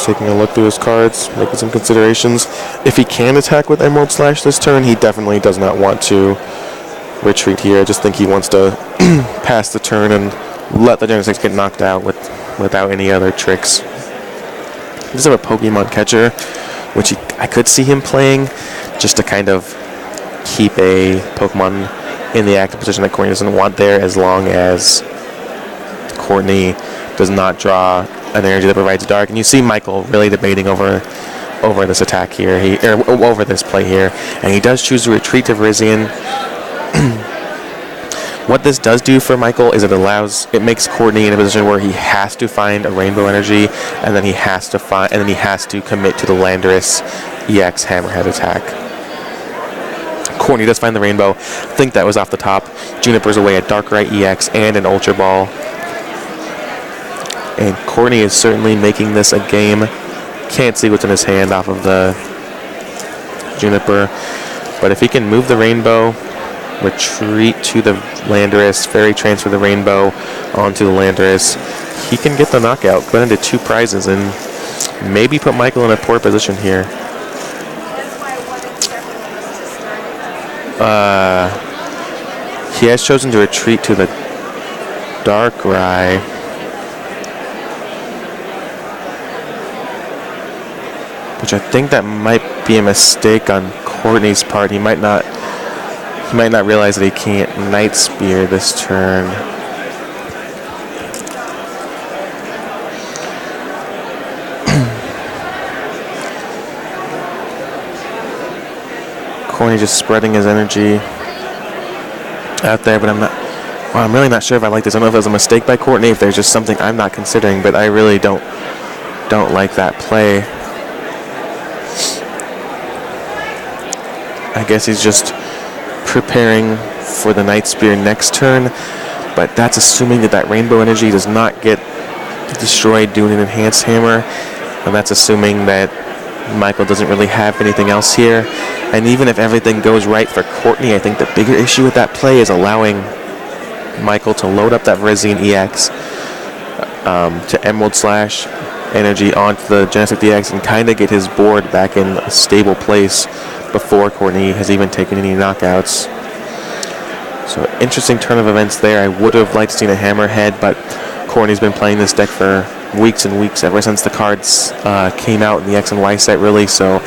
Taking a look through his cards, making some considerations. If he can attack with Emerald Slash this turn, he definitely does not want to retreat here. I just think he wants to pass the turn and let the Genesect get knocked out without any other tricks. He does have a Pokemon catcher, which I could see him playing just to kind of keep a Pokemon in the active position that Courtney doesn't want there, as long as Courtney does not draw an energy that provides dark. And you see Michael really debating over this attack here, over this play here, and he does choose to retreat to Virizion. What this does do for Michael is it makes Courtney in a position where he has to find a rainbow energy, and then he has to commit to the Landorus EX Hammerhead attack. Courtney does find the rainbow. I think that was off the top. Juniper's away a Darkrai EX and an Ultra Ball. And Courtney is certainly making this a game. Can't see what's in his hand off of the Juniper. But if he can move the rainbow, retreat to the Landorus, Fairy transfer the rainbow onto the Landorus, he can get the knockout, go into 2 prizes, and maybe put Michael in a poor position here. He has chosen to retreat to the Darkrai. Which I think that might be a mistake on Courtney's part. He might not realize that he can't Night Spear this turn. Courtney just spreading his energy out there, but I'm really not sure if I like this. I don't know if it was a mistake by Courtney, if there's just something I'm not considering, but I really don't like that play. I guess he's just preparing for the Night Spear next turn, but that's assuming that rainbow energy does not get destroyed doing an Enhanced Hammer, and that's assuming that Michael doesn't really have anything else here. And even if everything goes right for Courtney, I think the bigger issue with that play is allowing Michael to load up that Virizion EX to Emerald Slash energy onto the Genesect EX and kind of get his board back in a stable place before Courtney has even taken any knockouts. So interesting turn of events there. I would have liked to see a Hammerhead, but Courtney's been playing this deck for weeks and weeks, ever since the cards came out in the X and Y set, really. So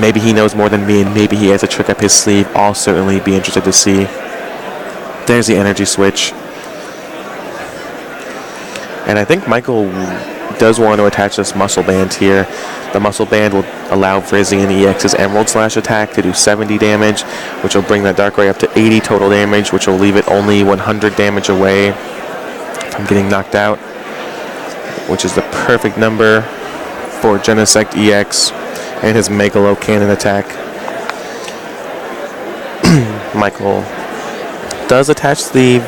maybe he knows more than me, and maybe he has a trick up his sleeve. I'll certainly be interested to see. There's the energy switch. And I think Michael does want to attach this Muscle Band here. The Muscle Band will allow Virizion EX's Emerald Slash attack to do 70 damage, which will bring that Darkrai up to 80 total damage, which will leave it only 100 damage away from getting knocked out, which is the perfect number for Genesect EX and his Megalo Cannon attack. Michael does attach the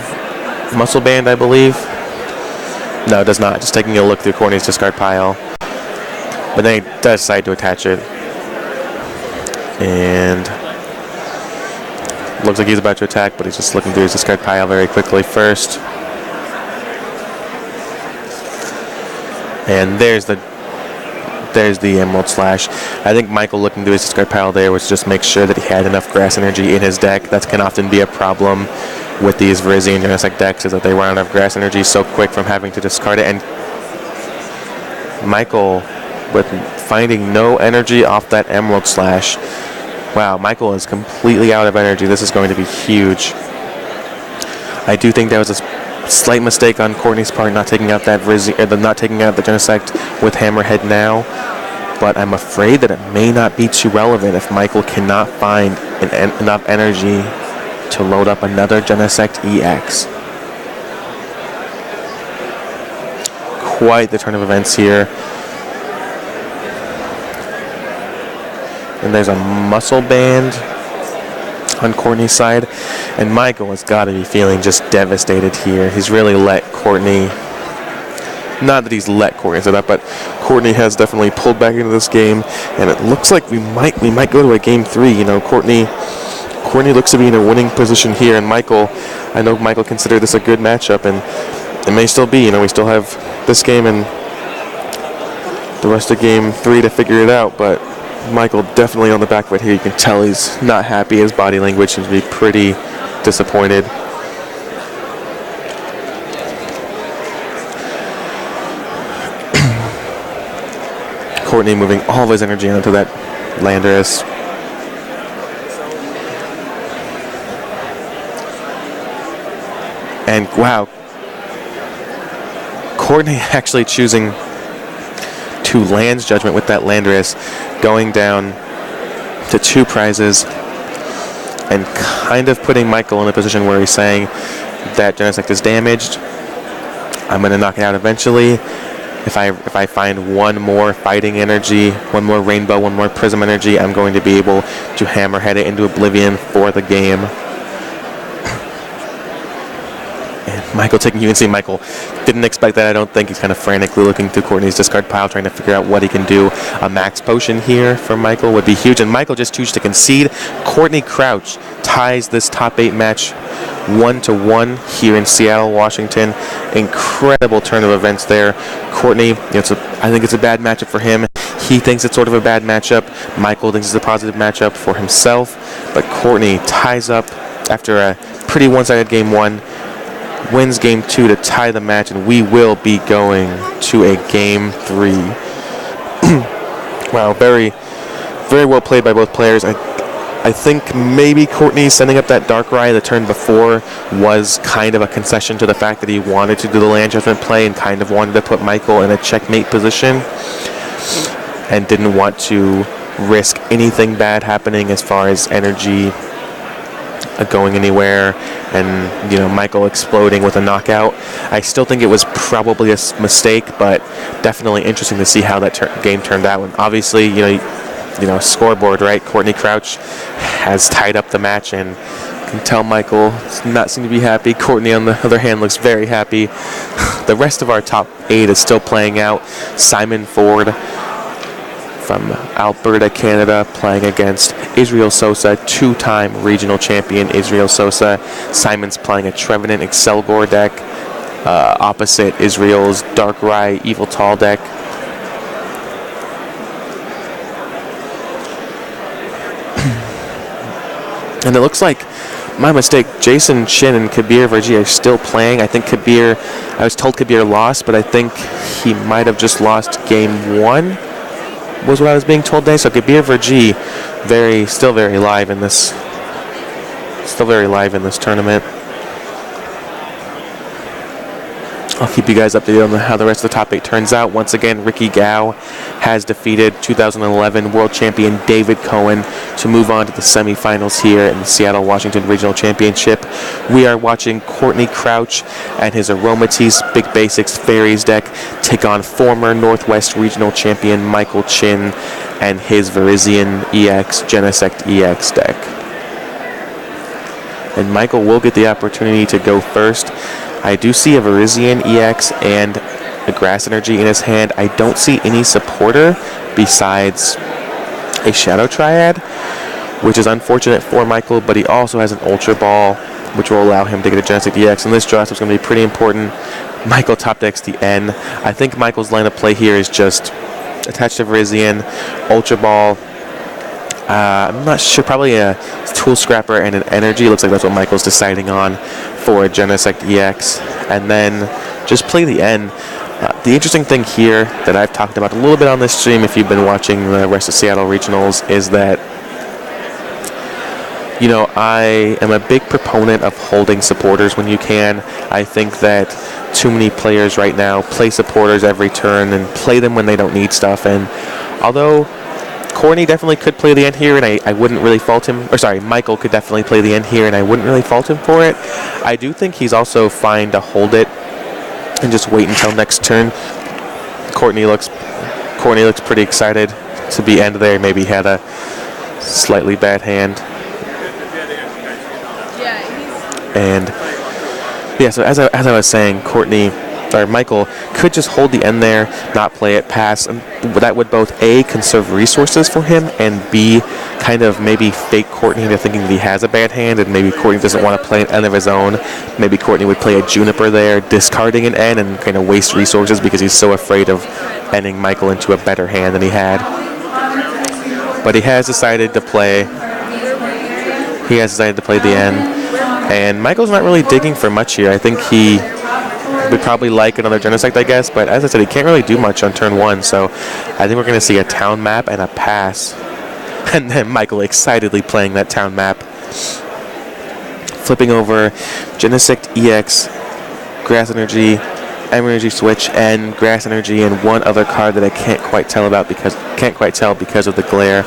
Muscle Band, I believe. No, it does not. Just taking a look through Courtney's discard pile. But then he does decide to attach it. And looks like he's about to attack, but he's just looking through his discard pile very quickly first. And there's the Emerald Slash. I think Michael, looking through his discard pile there, was just make sure that he had enough grass energy in his deck. That can often be a problem with these Virizion Genesect decks, is that they run out of grass energy so quick from having to discard it. And Michael, with finding no energy off that Emerald Slash, Wow, Michael is completely out of energy. This is going to be huge. I do think there was a slight mistake on Courtney's part, not taking out that not taking out the Genesect with Hammerhead now. But I'm afraid that it may not be too relevant if Michael cannot find enough energy to load up another Genesect EX. Quite the turn of events here. And there's a muscle band on Courtney's side. And Michael has got to be feeling just devastated here. He's really let Courtney... Not that he's let Courtney set up, but Courtney has definitely pulled back into this game. And it looks like we might go to a game 3. You know, Courtney looks to be in a winning position here. And Michael, I know Michael considered this a good matchup. And it may still be. You know, we still have this game and the rest of game 3 to figure it out. But Michael definitely on the back foot here. You can tell he's not happy. His body language seems to be pretty disappointed. Courtney moving all of his energy onto that Landorus. And wow, Courtney actually choosing to Land's Judgment with that Landorus, going down to 2 prizes and kind of putting Michael in a position where he's saying that Genesect is damaged. I'm going to knock it out eventually. If I find one more fighting energy, one more rainbow, one more prism energy, I'm going to be able to hammerhead it into oblivion for the game. Michael taking you can see Michael didn't expect that. I don't think he's kind of frantically looking through Courtney's discard pile, trying to figure out what he can do. A max potion here for Michael would be huge, and Michael just chooses to concede. Courtney Crouch ties this top 8 match 1-1 here in Seattle, Washington. Incredible turn of events there. Courtney, I think it's a bad matchup for him. He thinks it's sort of a bad matchup. Michael thinks it's a positive matchup for himself, but Courtney ties up after a pretty one-sided game 1. Wins game 2 to tie the match, and we will be going to a game 3. Wow, very, very well played by both players. I think maybe Courtney sending up that Darkrai the turn before was kind of a concession to the fact that he wanted to do the Land Judgment play and kind of wanted to put Michael in a checkmate position and didn't want to risk anything bad happening as far as energy going anywhere and, Michael exploding with a knockout. I still think it was probably a mistake, but definitely interesting to see how that game turned out. And obviously, scoreboard, right? Courtney Crouch has tied up the match, and you can tell Michael does not seem to be happy. Courtney, on the other hand, looks very happy. The rest of our top 8 is still playing out. Simon Ford from Alberta, Canada, playing against Israel Sosa, 2-time regional champion Israel Sosa. Simon's playing a Trevenant Excelgor deck, opposite Israel's Darkrai Evil Tall deck. And it looks like, my mistake, Jason Shin and Kabir Verji are still playing. I think I was told Kabir lost, but I think he might have just lost game 1. Was what I was being told today. So Kabir Verji, still very live in this tournament. I'll keep you guys updated on how the rest of the top 8 turns out. Once again, Ricky Gao has defeated 2011 world champion David Cohen to move on to the semifinals here in the Seattle, Washington Regional Championship. We are watching Courtney Crouch and his Aromatisse Big Basics Fairies deck take on former Northwest Regional champion Michael Chin and his Virizion EX Genesect EX deck. And Michael will get the opportunity to go first. I do see a Virizion EX and a Grass Energy in his hand. I don't see any supporter besides a Shadow Triad, which is unfortunate for Michael, but he also has an Ultra Ball, which will allow him to get a Genesect EX. And this draw is going to be pretty important. Michael top decks the N. I think Michael's line of play here is just attached to Virizion, Ultra Ball. I'm not sure, probably a Tool Scrapper and an Energy. Looks like that's what Michael's deciding on for a Genesect EX. And then just play the N. The interesting thing here that I've talked about a little bit on this stream, if you've been watching the rest of Seattle Regionals, is that You know, I am a big proponent of holding supporters when you can. I think that too many players right now play supporters every turn and play them when they don't need stuff. And although Courtney definitely could play the end here, and I wouldn't really fault him. Or sorry, Michael could definitely play the end here, and I wouldn't really fault him for it. I do think he's also fine to hold it and just wait until next turn. Courtney looks pretty excited to be end there. Maybe had a slightly bad hand. And yeah, so as I was saying, Michael could just hold the end there, not play it, pass, and that would both A, conserve resources for him, and B, kind of maybe fake Courtney into thinking that he has a bad hand, and maybe Courtney doesn't want to play an end of his own. Maybe Courtney would play a Juniper there, discarding an end and kind of waste resources because he's so afraid of ending Michael into a better hand than he had. But he has decided to play the end. And Michael's not really digging for much here. I think he would probably like another Genesect, I guess. But as I said, he can't really do much on turn 1. So I think we're going to see a town map and a pass. And then Michael excitedly playing that town map. Flipping over Genesect EX, Grass Energy, Energy Switch, and Grass Energy, and one other card that I can't quite tell because of the glare.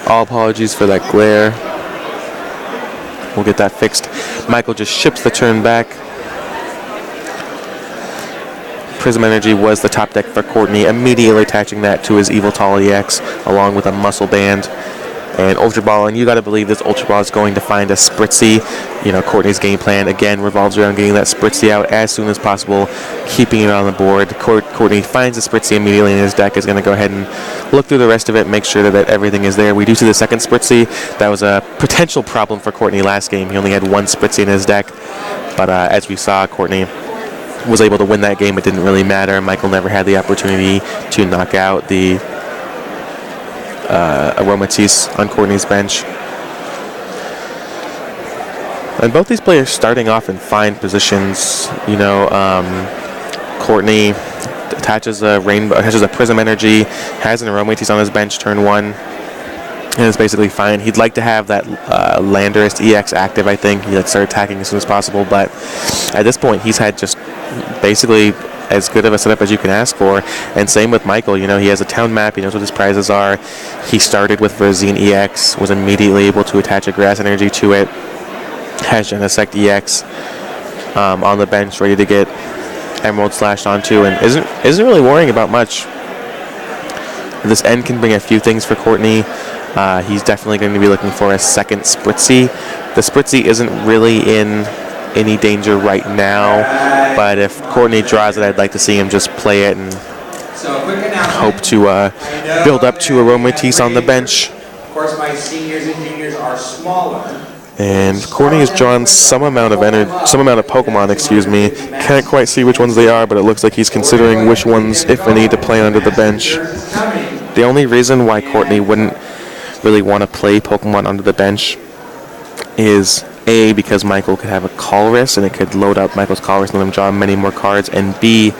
All apologies for that glare. We'll get that fixed. Michael just ships the turn back. Prism Energy was the top deck for Courtney, immediately attaching that to his Evil Tall EX, along with a Muscle Band and Ultra Ball. And you got to believe this Ultra Ball is going to find a Spritzy. You know, Courtney's game plan, again, revolves around getting that Spritzy out as soon as possible, keeping it on the board. Courtney finds the Spritzy immediately in his deck, is going to go ahead and look through the rest of it, make sure that everything is there. We do see the second Spritzy. That was a potential problem for Courtney last game. He only had one Spritzy in his deck. But as we saw, Courtney was able to win that game. It didn't really matter. Michael never had the opportunity to knock out the Aromatisse on Courtney's bench. And both these players starting off in fine positions. You know, Courtney attaches a Prism Energy, has an Aromatisse on his bench turn 1, and it's basically fine. He'd like to have that Landorus EX active, I think. He'd like to start attacking as soon as possible, but at this point he's had just basically as good of a setup as you can ask for. And same with Michael. You know, he has a town map, he knows what his prizes are. He started with Virizion EX, was immediately able to attach a Grass Energy to it, has Genesect EX on the bench ready to get Emerald slashed onto, and isn't really worrying about much. This end can bring a few things for Courtney. He's definitely going to be looking for a second Spritzy. The Spritzy isn't really in any danger right now, but if Courtney draws it, I'd like to see him just play it and hope to build up to Aromatisse on the bench. Of course, my seniors and juniors are smaller. And Courtney has drawn some amount of Pokemon, Can't quite see which ones they are, but it looks like he's considering which ones, if any, to play under the bench. The only reason why Courtney wouldn't really want to play Pokemon under the bench is A, because Michael could have a call risk and it could load up Michael's call risk and let him draw many more cards, and B,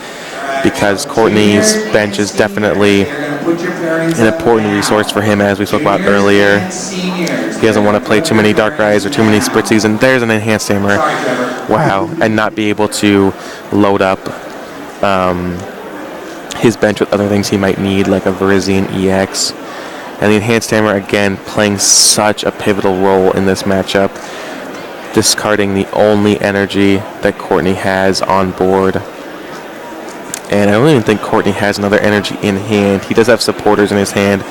because Courtney's bench is definitely an important resource for him, as we spoke about earlier. He doesn't want to play too many Darkrai's or too many Spritzys, and there's an Enhanced Hammer. Wow, and not be able to load up his bench with other things he might need, like a Virizion EX. And the Enhanced Hammer, again, playing such a pivotal role in this matchup, discarding the only energy that Courtney has on board. And I don't even think Courtney has another energy in hand. He does have supporters in his hand.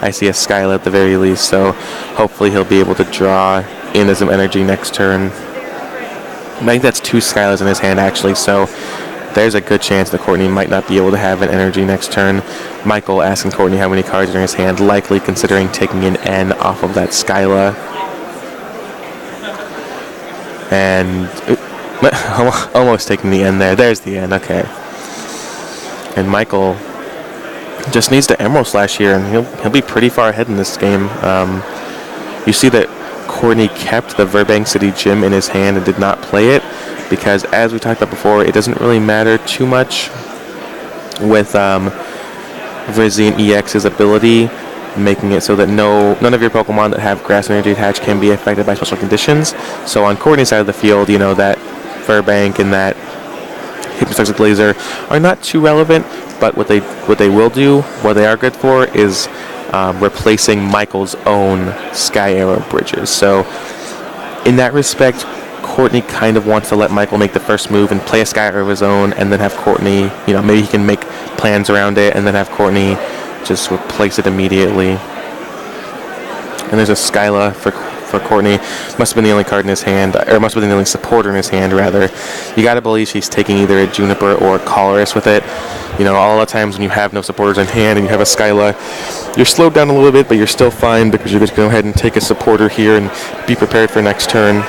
I see a Skyla at the very least, so hopefully he'll be able to draw into some energy next turn. I think that's 2 Skylas in his hand, actually, so there's a good chance that Courtney might not be able to have an energy next turn. Michael asking Courtney how many cards are in his hand, likely considering taking an N off of that Skyla. And almost taking the N there. There's the N, okay. And Michael just needs to Emerald Slash here, and he'll be pretty far ahead in this game. You see that Courtney kept the Verbank City Gym in his hand and did not play it, because as we talked about before, it doesn't really matter too much with Virizion EX's ability making it so that none of your Pokemon that have grass energy attached can be affected by special conditions. So on Courtney's side of the field, you know, that Furbank and that Hypnotoxic Laser are not too relevant, but what they will do, what they are good for, is replacing Michael's own Sky Arrow bridges. So in that respect, Courtney kind of wants to let Michael make the first move and play a Sky Arrow of his own, and then have Courtney, you know, maybe he can make plans around it, and then have Courtney just replace it immediately. And there's a Skyla for Courtney. Must have been the only card in his hand, or must have been the only supporter in his hand, rather. You gotta believe she's taking either a Juniper or a Colress with it. You know, all the times when you have no supporters in hand and you have a Skyla, you're slowed down a little bit, but you're still fine because you're going to go ahead and take a supporter here and be prepared for next turn.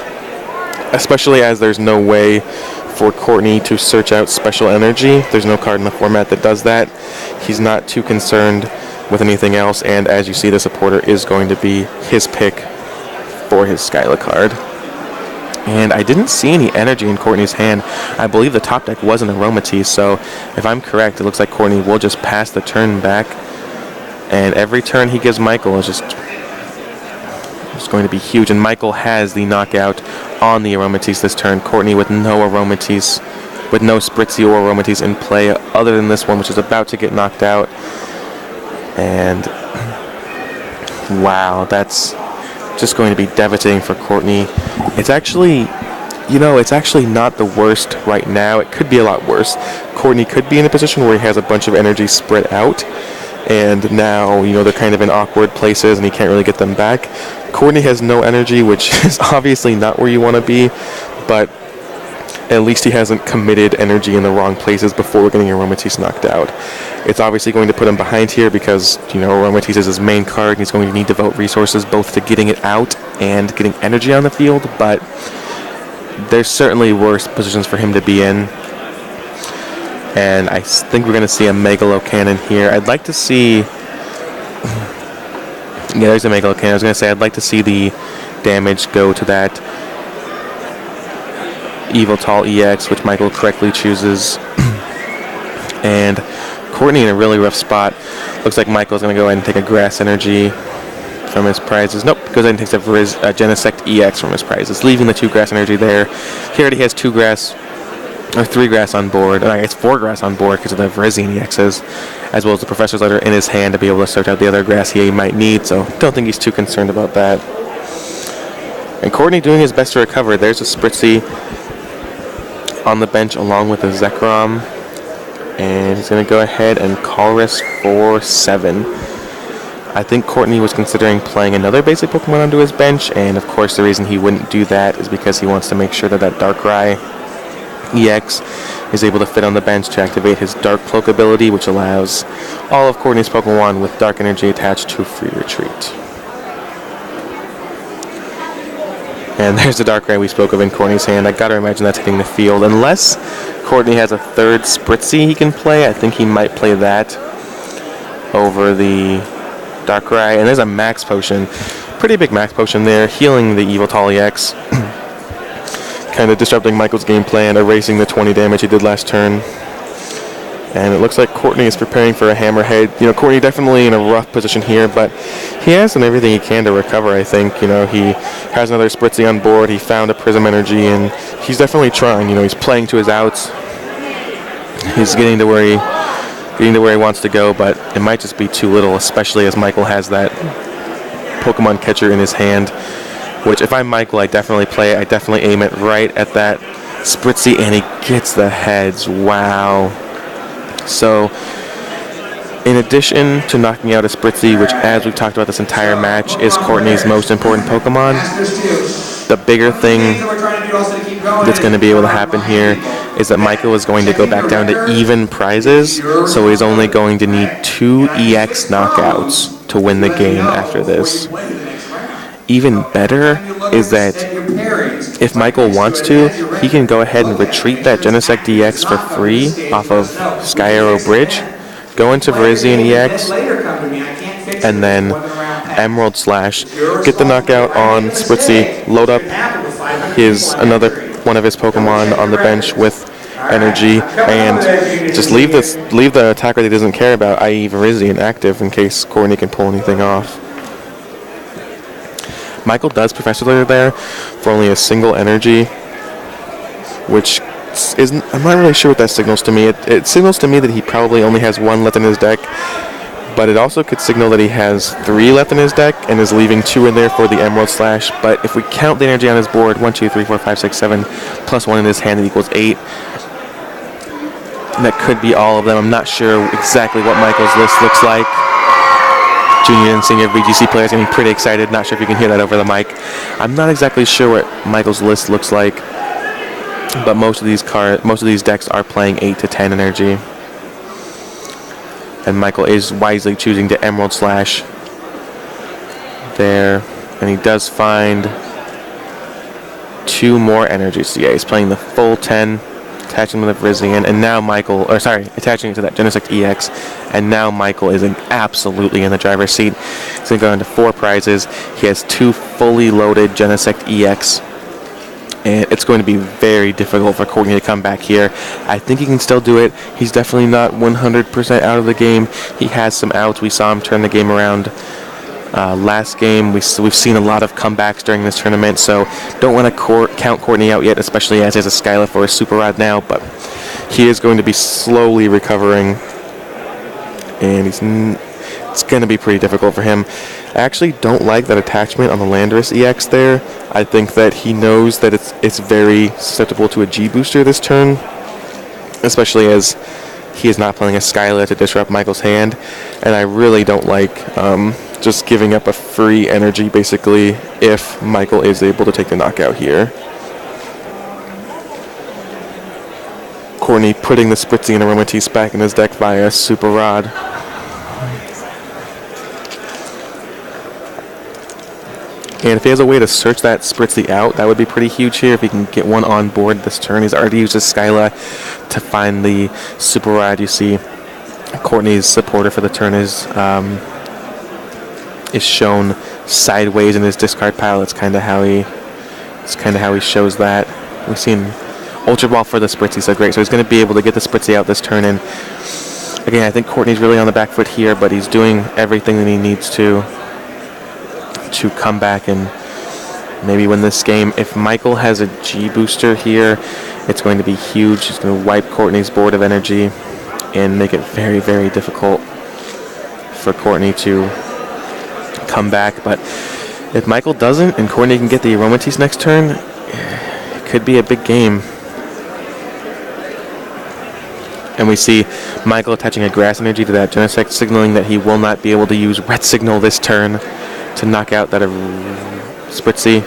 Especially as there's no way for Courtney to search out special energy. There's no card in the format that does that. He's not too concerned with anything else, and as you see, the supporter is going to be his pick for his Skyla card. And I didn't see any energy in Courtney's hand. I believe the top deck was an Aromatisse, so if I'm correct, it looks like Courtney will just pass the turn back, and every turn he gives Michael is just going to be huge. And Michael has the knockout on the Aromatisse this turn. Courtney with no Aromatisse, with no Spritzy or Aromatisse in play other than this one, which is about to get knocked out. And wow, that's just going to be devastating for Courtney. It's actually, you know, it's actually not the worst right now. It could be a lot worse. Courtney could be in a position where he has a bunch of energy spread out, and now, you know, they're kind of in awkward places and he can't really get them back. Courtney has no energy, which is obviously not where you want to be, but at least he hasn't committed energy in the wrong places before getting Aromatisse knocked out. It's obviously going to put him behind here because, you know, Aromatisse is his main card and he's going to need to devote resources both to getting it out and getting energy on the field, but there's certainly worse positions for him to be in. And I think we're going to see a Megalo Cannon here. I'd like to see... Yeah, there's a Megalo Cannon. I was going to say I'd like to see the damage go to that Evoltal EX, which Michael correctly chooses. And Courtney in a really rough spot. Looks like Michael's going to go ahead and take a Grass Energy from his prizes. Nope, goes ahead and takes a Genesect EX from his prizes, leaving the 2 Grass Energy there. He already has 2 Grass... or 3 Grass on board. I guess 4 Grass on board because of the Virizion EXs, as well as the Professor's Letter in his hand to be able to search out the other Grass he might need, so don't think he's too concerned about that. And Courtney doing his best to recover. There's a Spritzy on the bench along with a Zekrom, and he's going to go ahead and Colress for 7. I think Courtney was considering playing another basic Pokemon onto his bench, and of course the reason he wouldn't do that is because he wants to make sure that that Darkrai EX is able to fit on the bench to activate his Dark Cloak ability, which allows all of Courtney's Pokemon with Dark Energy attached to free retreat. And there's the Darkrai we spoke of in Courtney's hand. I gotta imagine that's hitting the field. Unless Courtney has a 3rd Spritzy he can play, I think he might play that over the Darkrai. And there's a Max Potion. Pretty big Max Potion there, healing the Evoltal EX. Kind of disrupting Michael's game plan, erasing the 20 damage he did last turn. And it looks like Courtney is preparing for a Hammerhead. You know, Courtney definitely in a rough position here, but he has done everything he can to recover, I think. You know, he has another Spritzy on board, he found a Prism Energy, and he's definitely trying. You know, he's playing to his outs. He's getting to where he wants to go, but it might just be too little, especially as Michael has that Pokemon catcher in his hand. Which, if I'm Michael, I definitely play it. I definitely aim it right at that Spritzy, and he gets the heads. Wow. So, in addition to knocking out a Spritzy, which, as we've talked about this entire match, is Courtney's most important Pokemon, the bigger thing that's going to be able to happen here is that Michael is going to go back down to even prizes, so he's only going to need 2 EX knockouts to win the game after this. Even better is that if Michael wants to, he can go ahead and retreat that Genesect EX for free off of Sky Arrow Bridge, go into Virizion EX, and then Emerald Slash, get the knockout on Spritzy, load up another one of his Pokemon on the bench with energy and just leave the attacker that he doesn't care about, i.e. Virizion, active in case Courtney can pull anything off. Michael does Professor Layer there for only a single energy, which isn't, I'm not really sure what that signals to me. It signals to me that he probably only has 1 left in his deck, but it also could signal that he has 3 left in his deck and is leaving 2 in there for the Emerald Slash. But if we count the energy on his board, 1, 2, 3, 4, 5, 6, 7, plus 1 in his hand, that equals 8. And that could be all of them. I'm not sure exactly what Michael's list looks like. Junior and senior VGC players getting pretty excited. Not sure if you can hear that over the mic. I'm not exactly sure what Michael's list looks like, but most of these decks are playing 8 to 10 energy. And Michael is wisely choosing to Emerald Slash there. And he does find 2 more energies. So yeah, he's playing the full 10, attaching them to the Virizion, and now attaching it to that Genesect EX. And now Michael is absolutely in the driver's seat. He's going to go into 4 prizes. He has 2 fully loaded Genesect EX. And it's going to be very difficult for Courtney to come back here. I think he can still do it. He's definitely not 100% out of the game. He has some outs. We saw him turn the game around last game. We've seen a lot of comebacks during this tournament, so don't want to count Courtney out yet, especially as he has a Skylift or a Super Rod now, but he is going to be slowly recovering, and it's going to be pretty difficult for him. I actually don't like that attachment on the Landorus EX there. I think that he knows that it's very susceptible to a G booster this turn, especially as he is not playing a Skyla to disrupt Michael's hand, and I really don't like just giving up a free energy basically if Michael is able to take the knockout here. Courtney putting the Spritzy and Aromatisse back in his deck via Super Rod. And if he has a way to search that Spritzy out, that would be pretty huge here if he can get one on board this turn. He's already used his Skyla to find the Super Rod. You see Courtney's supporter for the turn is shown sideways in his discard pile. It's kind of how he shows that. We've seen Ultra Ball for the Spritzy, so great. So he's going to be able to get the Spritzy out this turn. And again, I think Courtney's really on the back foot here, but he's doing everything that he needs to come back and maybe win this game. If Michael has a G booster here, it's going to be huge. It's going to wipe Courtney's board of energy and make it very, very difficult for Courtney to come back. But if Michael doesn't and Courtney can get the Aromatisse next turn, it could be a big game. And we see Michael attaching a Grass Energy to that Genesect, signaling that he will not be able to use Red Signal this turn to knock out that Spritzy.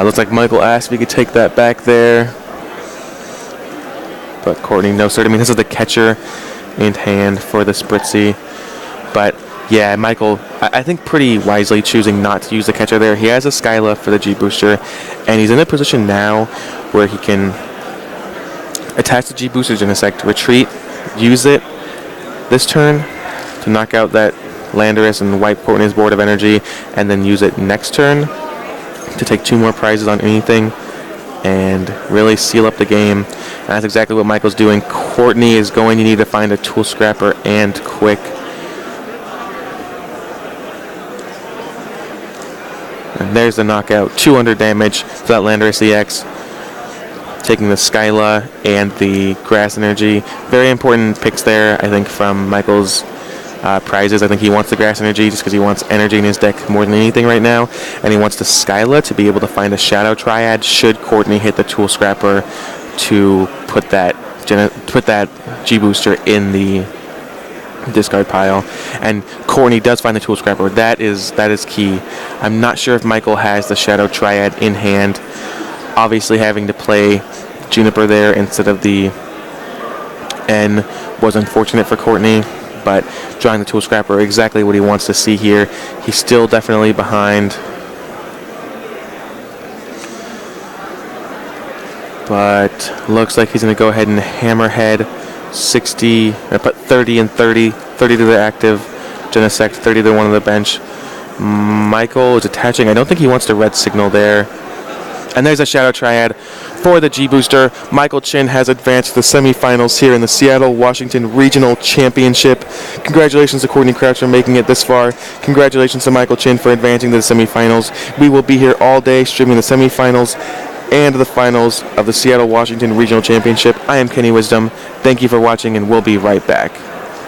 Looks like Michael asked if he could take that back there, but Courtney no sir. I mean, this is the catcher in hand for the Spritzy, but yeah, Michael, I think pretty wisely choosing not to use the catcher there. He has a Skyla for the G booster, and he's in a position now where he can attach the G booster Genesect, retreat, use it this turn to knock out that Landorus and wipe Courtney's board of energy, and then use it next turn to take 2 more prizes on anything and really seal up the game. And that's exactly what Michael's doing. Courtney is going to need to find a Tool Scrapper and quick. And there's the knockout. 200 damage to that Landorus EX. Taking the Skyla and the Grass Energy. Very important picks there, I think, from Michael's prizes. I think he wants the Grass Energy just because he wants energy in his deck more than anything right now, and he wants the Skyla to be able to find a Shadow Triad should Courtney hit the Tool Scrapper to put that G booster in the discard pile. And Courtney does find the Tool Scrapper. That is key. I'm not sure if Michael has the Shadow Triad in hand. Obviously, having to play Juniper there instead of the N was unfortunate for Courtney, but drawing the Tool Scrapper, exactly what he wants to see here. He's still definitely behind, but looks like he's going to go ahead and Hammerhead 60, put 30 and 30 to the active Genesect, 30 to one on the bench. Michael is attaching. I don't think he wants to Red Signal there. And there's a Shadow Triad for the G-Booster. Michael Chin has advanced to the semifinals here in the Seattle-Washington Regional Championship. Congratulations to Courtney Crouch for making it this far. Congratulations to Michael Chin for advancing to the semifinals. We will be here all day streaming the semifinals and the finals of the Seattle-Washington Regional Championship. I am Kenny Wisdom. Thank you for watching, and we'll be right back.